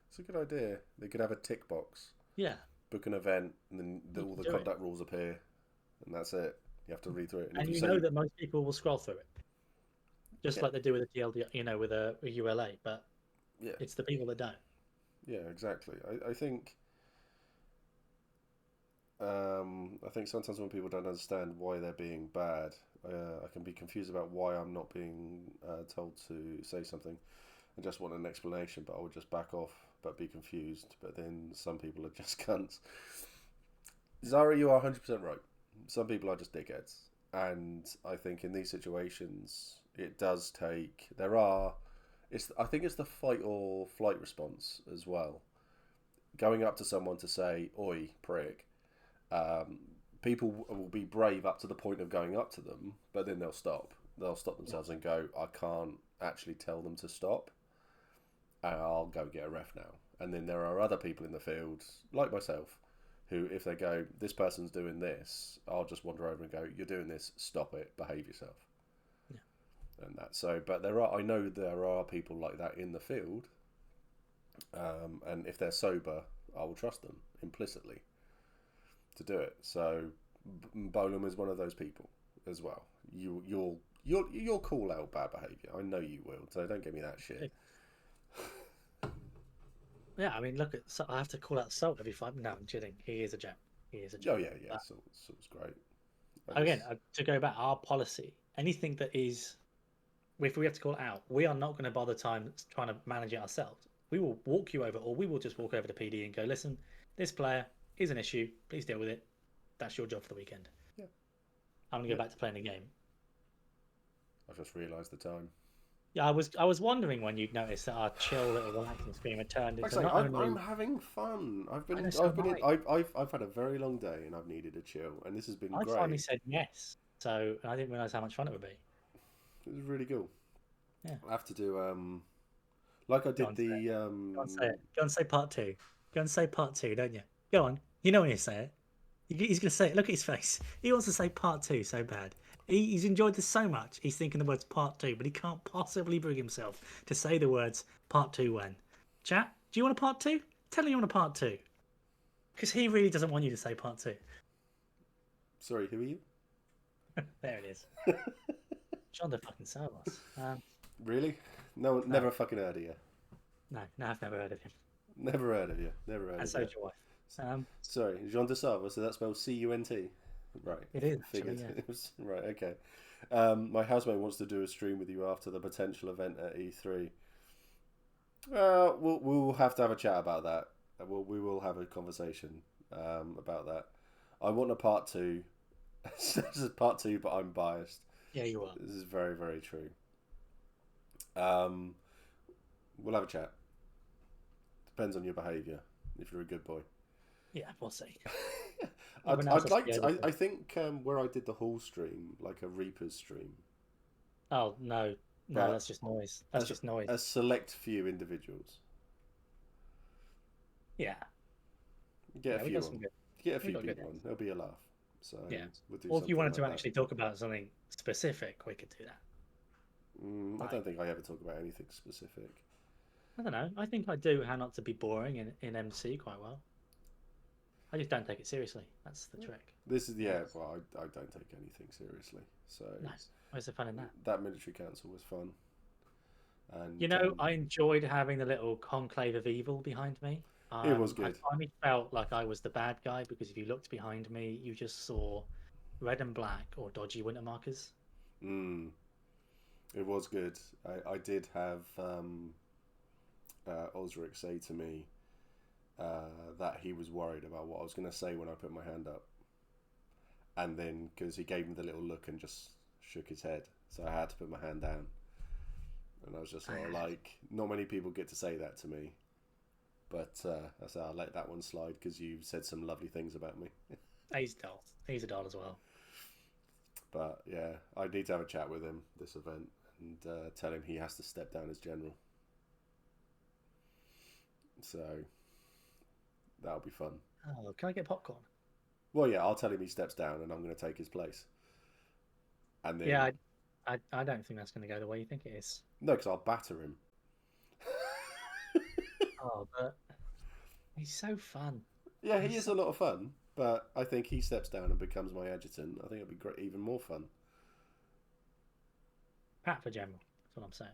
It's a good idea. They could have a tick box. Yeah. Book an event, and then all the conduct rules appear, and that's it. You have to read through it. And you know that most people will scroll through it. Just like they do with a TLD, with a ULA, but it's the people that don't. Yeah, exactly. I think sometimes when people don't understand why they're being bad, I can be confused about why I'm not being told to say something and just want an explanation, but I would just back off but be confused. But then some people are just cunts. Zara, you are 100% right. Some people are just dickheads. And I think in these situations, it does take... I think it's the fight or flight response as well. Going up to someone to say, oi, prick. People will be brave up to the point of going up to them, but then they'll stop. They'll stop themselves and go, I can't actually tell them to stop. And I'll go get a ref now. And then there are other people in the field, like myself, who, if they go, this person's doing this, I'll just wander over and go, you're doing this, stop it, behave yourself. Yeah. And that. So, but I know there are people like that in the field. And if they're sober, I will trust them implicitly to do it. So, Bolem is one of those people as well. You'll call out bad behaviour. I know you will. So don't give me that shit. Yeah, I mean, look at. I have to call out Salt every 5. No, I'm kidding. He is a gem. Oh yeah. Salt's great. Again, to go back, our policy, anything that is, if we have to call it out, we are not going to bother trying to manage it ourselves. We will walk you over, or we will just walk over to PD and go, listen, this player is an issue. Please deal with it. That's your job for the weekend. Yeah. I'm going to go back to playing the game. I've just realised the time. Yeah, I was wondering when you'd notice that our chill little relaxing stream had turned Like I into say, not only. I'm having fun. I know, so am I. I've had a very long day and I've needed a chill, and this has been I finally great. said yes, so I didn't realize how much fun it would be. It was really cool. Yeah, I have to do like I go did on, say it. the Go on, say it. Go on, say part two. Go on, say part two, don't you? Go on. You know when you say it. He's going to say it. Look at his face. He wants to say part two so bad. He's enjoyed this so much. He's thinking the words part two, but he can't possibly bring himself to say the words part two when. Chat, do you want a part two? Tell him you want a part two. Because he really doesn't want you to say part two. Sorry, who are you? There it is. John the fucking Salvos. Really? No, never fucking heard of you. No, I've never heard of him. Never heard of you. Never heard And of so you. did your wife. Sorry, Jean de Sava, so that's spelled C-U-T? Right. It is, Figured. actually, yeah. Right, okay. My housemate wants to do a stream with you after the potential event at E3. We'll have to have a chat about that. We will have a conversation about that. I want a part two. This is part two, but I'm biased. Yeah, you are. This is very, very true. We'll have a chat. Depends on your behaviour. If you're a good boy. Yeah, we'll see. I'd like to. I think where I did the Hall stream, like a Reapers stream. Oh, no. No, But that's just noise. That's just noise. A select few individuals. Yeah. Get a we few got some on. good. Get a we few got good people on. ones. There'll be a laugh. So Yeah. we'll do Or if you something wanted to like actually talk about something specific, we could do that. that. I don't think I ever talk about anything specific. I don't know. I think I do how not to be boring in MC quite well. I just don't take it seriously. That's the trick. This is well, I don't take anything seriously. So Nice. Where's the fun in that? that military council was fun. And You know, I enjoyed having the little conclave of evil behind me. it was good. I finally felt like I was the bad guy because if you looked behind me, you just saw red and black or dodgy winter markers. It was good. I did have Osric say to me that he was worried about what I was going to say when I put my hand up. And then, because he gave me the little look and just shook his head. So I had to put my hand down. And I was just like, not many people get to say that to me. But I said, I'll let that one slide because you said some lovely things about me. He's a doll. He's a doll as well. But yeah, I need to have a chat with him this event and tell him he has to step down as general. So that'll be fun. Oh, can I get popcorn? Well, yeah, I'll tell him he steps down and I'm going to take his place. And then Yeah, I don't think that's going to go the way you think it is. no, because I'll batter him. Oh, but he's so fun. Yeah, he is a lot of fun, but I think he steps down and becomes my adjutant. I think it'll be great, even more fun. Pat for general. That's what I'm saying.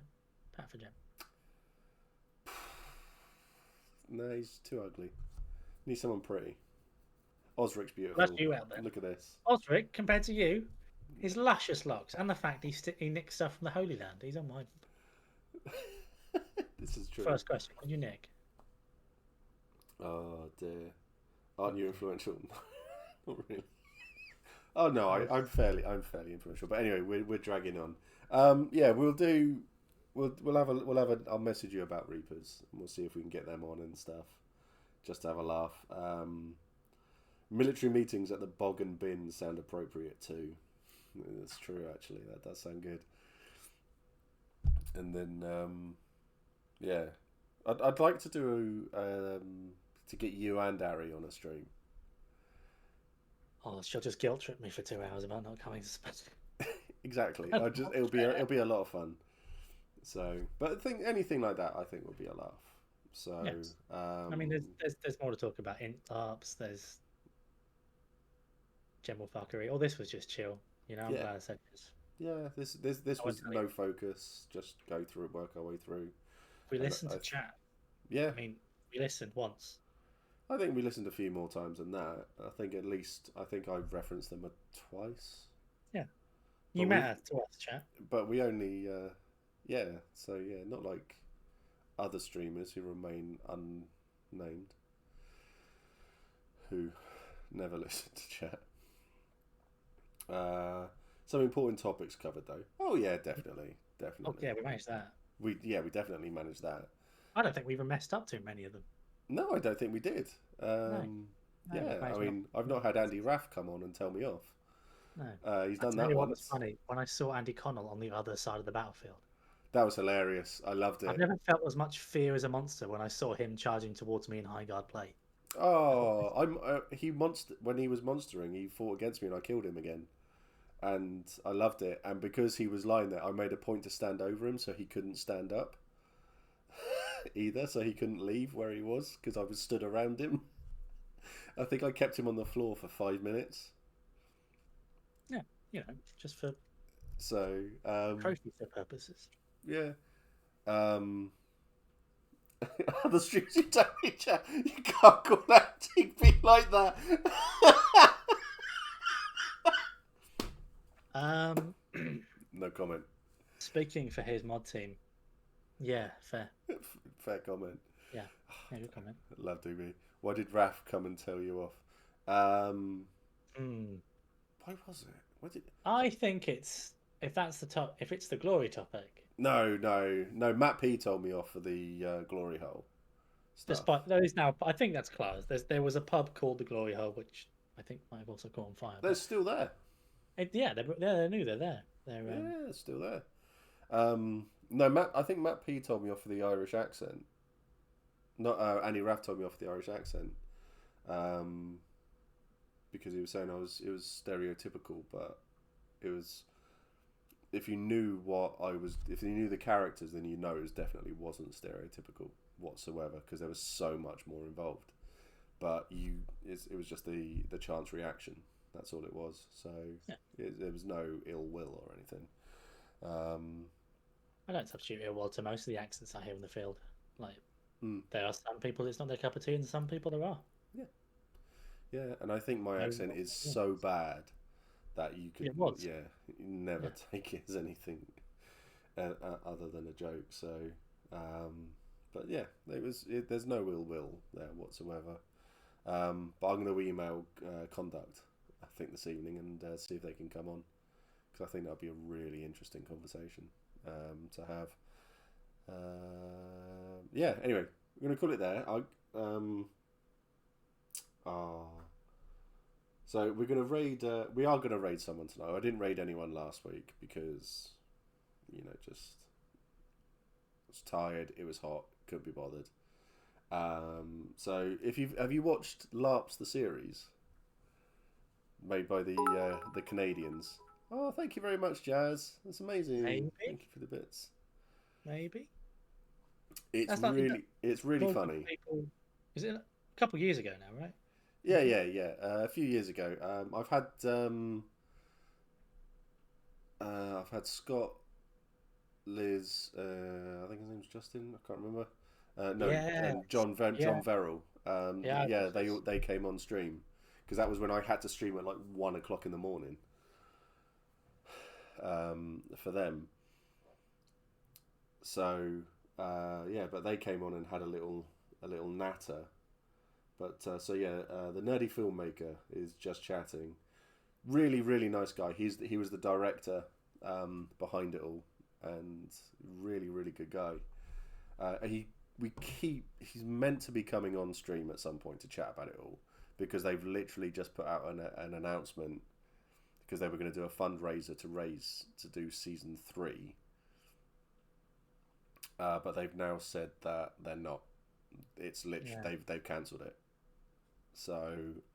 Pat for general. No, he's too ugly. Need someone pretty. Osric's beautiful. That's you out there. Look at this. Osric, compared to you, his luscious locks and the fact he nicked stuff from the Holy Land. He's on mine. This is true. First question: what did you nick? Oh dear. Aren't you influential? Not really. Oh no, I'm fairly influential. But anyway, we're dragging on. Yeah, we'll have a. I'll message you about Reapers, and we'll see if we can get them on and stuff, just to have a laugh. Military meetings at the Bog and Bin sound appropriate too. That's true, actually. That does sound good. And then, yeah, I'd like to do to get you and Ari on a stream. Oh, she'll just guilt trip me for 2 hours about not coming to Spain. Exactly. It'll be a lot of fun. So, but anything like that, I think would be a laugh. So, Yes. I mean, there's more to talk about. In LARPs, there's general fuckery. All this was just chill. You know, I'm glad I said this. Yeah, this was no focus. Just go through it, work our way through. We listened to chat. Yeah. I mean, we listened once. I think we listened a few more times than that. I think I've referenced them twice. Yeah. You met her to us, chat. But we only, yeah. So yeah, not like other streamers who remain unnamed, who never listen to chat. Some important topics covered though. Oh yeah, definitely. Oh definitely. yeah, we managed that. We definitely managed that. I don't think we even messed up too many of them. No, I don't think we did. No, no, Yeah, we've I managed not. mean, I've not had Andy Raff come on and tell me off. No, He's I done tell that you what was once. funny when I saw Andy Connell on the other side of the battlefield. That was hilarious. I loved I've it. never felt as much fear as a monster when I saw him charging towards me in high guard play. I thought, Oh, he monster when he was monstering, he fought against me and I killed him again, and I loved it. And because he was lying there, I made a point to stand over him so he couldn't stand up either, so he couldn't leave where he was because I was stood around him. I think I kept him on the floor for 5 minutes. yeah, just for So trophy purposes. yeah. The streets you tell me, chat. You can't call that TP like that. No comment. Speaking for his mod team, yeah, fair. Fair comment. Yeah, good comment. Love Doobie. Why did Raf come and tell you off? Why was it? What did? I think it's if it's the glory topic. No. Matt P told me off for the glory hole stuff. Despite there is now, I think that's closed. There was a pub called the Glory Hole, which I think might have also caught on fire. They're still there. They're new. They're there. Yeah, still there. No, Matt. I think Matt P told me off for the Irish accent. Not Andy Raff told me off for the Irish accent. Because he was saying it was stereotypical, but it was. If you knew if you knew the characters, then you know it definitely wasn't stereotypical whatsoever because there was so much more involved. But it was just the chance reaction. That's all it was. So yeah. There was no ill will or anything. I don't substitute ill will to most of the accents I hear in the field. Like there are some people it's not their cup of tea, and some people there are. Yeah, and I think my accent is so bad that you could never take it as anything other than a joke. So, but yeah, there's no ill will there whatsoever. But I'm going to email Conduct, I think, this evening and see if they can come on because I think that'll be a really interesting conversation to have. Yeah. Anyway, we're going to call it there. So we're going to raid. We are going to raid someone tonight. I didn't raid anyone last week because, just was tired. It was hot. Couldn't be bothered. So have you watched LARP's the series made by the Canadians? Oh, thank you very much, Jazz. That's amazing. Maybe. Thank you for the bits. Maybe. It's really funny. Is it a couple of years ago now, right? Yeah. A few years ago, I've had Scott, Liz. I think his name's Justin. I can't remember. And John Verrill. They came on stream because that was when I had to stream at like 1 o'clock in the morning. For them. So but they came on and had a little natter. But the nerdy filmmaker is just chatting. Really, really nice guy. He was the director behind it all, and really, really good guy. He's meant to be coming on stream at some point to chat about it all because they've literally just put out an announcement because they were going to do a fundraiser to do season 3. But they've now said that they're not. It's literally they've cancelled it. So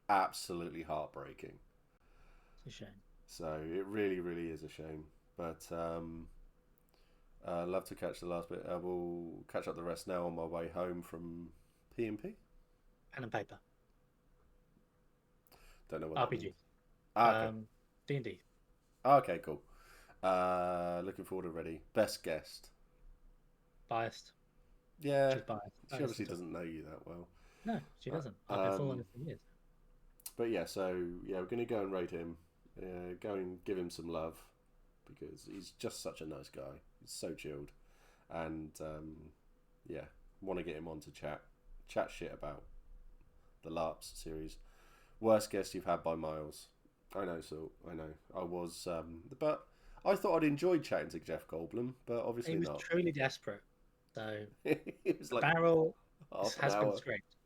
absolutely heartbreaking. It's a shame. So it really, really is a shame. But love to catch the last bit. We'll catch up the rest now on my way home from P&P. Pen and paper. Don't know what RPG. Okay. D&D. Okay, cool. Looking forward already. Best guest. Biased. Yeah. She's biased. She obviously doesn't know you that well. No, she doesn't. I've been following her for years. But yeah, we're going to go and rate him. Go and give him some love because he's just such a nice guy. He's so chilled. And want to get him on to chat shit about the LARPs series. Worst guest you've had by miles. I know, so I know. I was, but I thought I'd enjoyed chatting to Jeff Goldblum, but obviously He was not. truly desperate. So It was the like barrel half an has been hour. scraped.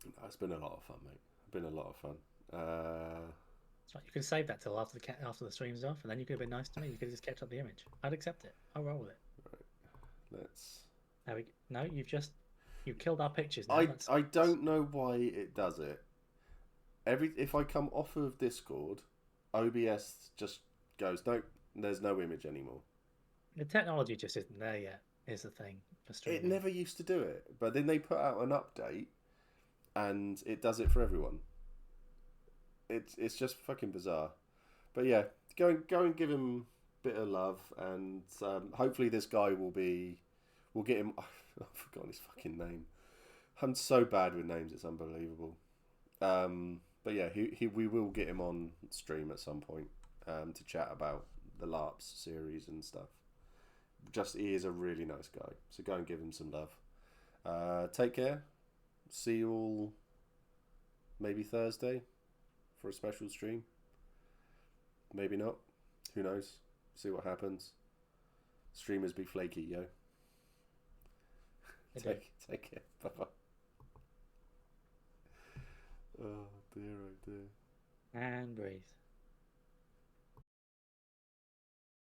No, it's been a lot of fun, mate. Been a lot of fun. That's right. You could save that till after the stream's off, and then you could have been nice to me. You could have just kept up the image. I'd accept it. I'll roll with it. Let's. There we go. No, you killed our pictures. Now. I don't know why it does it. If I come off of Discord, OBS just goes, nope, there's no image anymore. The technology just isn't there yet. Is the thing for streaming. It never used to do it, but then they put out an update, and it does it for everyone. It's just fucking bizarre. But yeah, go and give him a bit of love, and hopefully this guy we'll get him. I've forgotten his fucking name. I'm so bad with names, it's unbelievable. But yeah, we will get him on stream at some point to chat about the LARPs series and stuff. He is a really nice guy, so go and give him some love. Take care. See you all maybe Thursday for a special stream. Maybe not. Who knows? See what happens. Streamers be flaky, yo. Take care. Bye bye. Oh dear, oh dear. And breathe.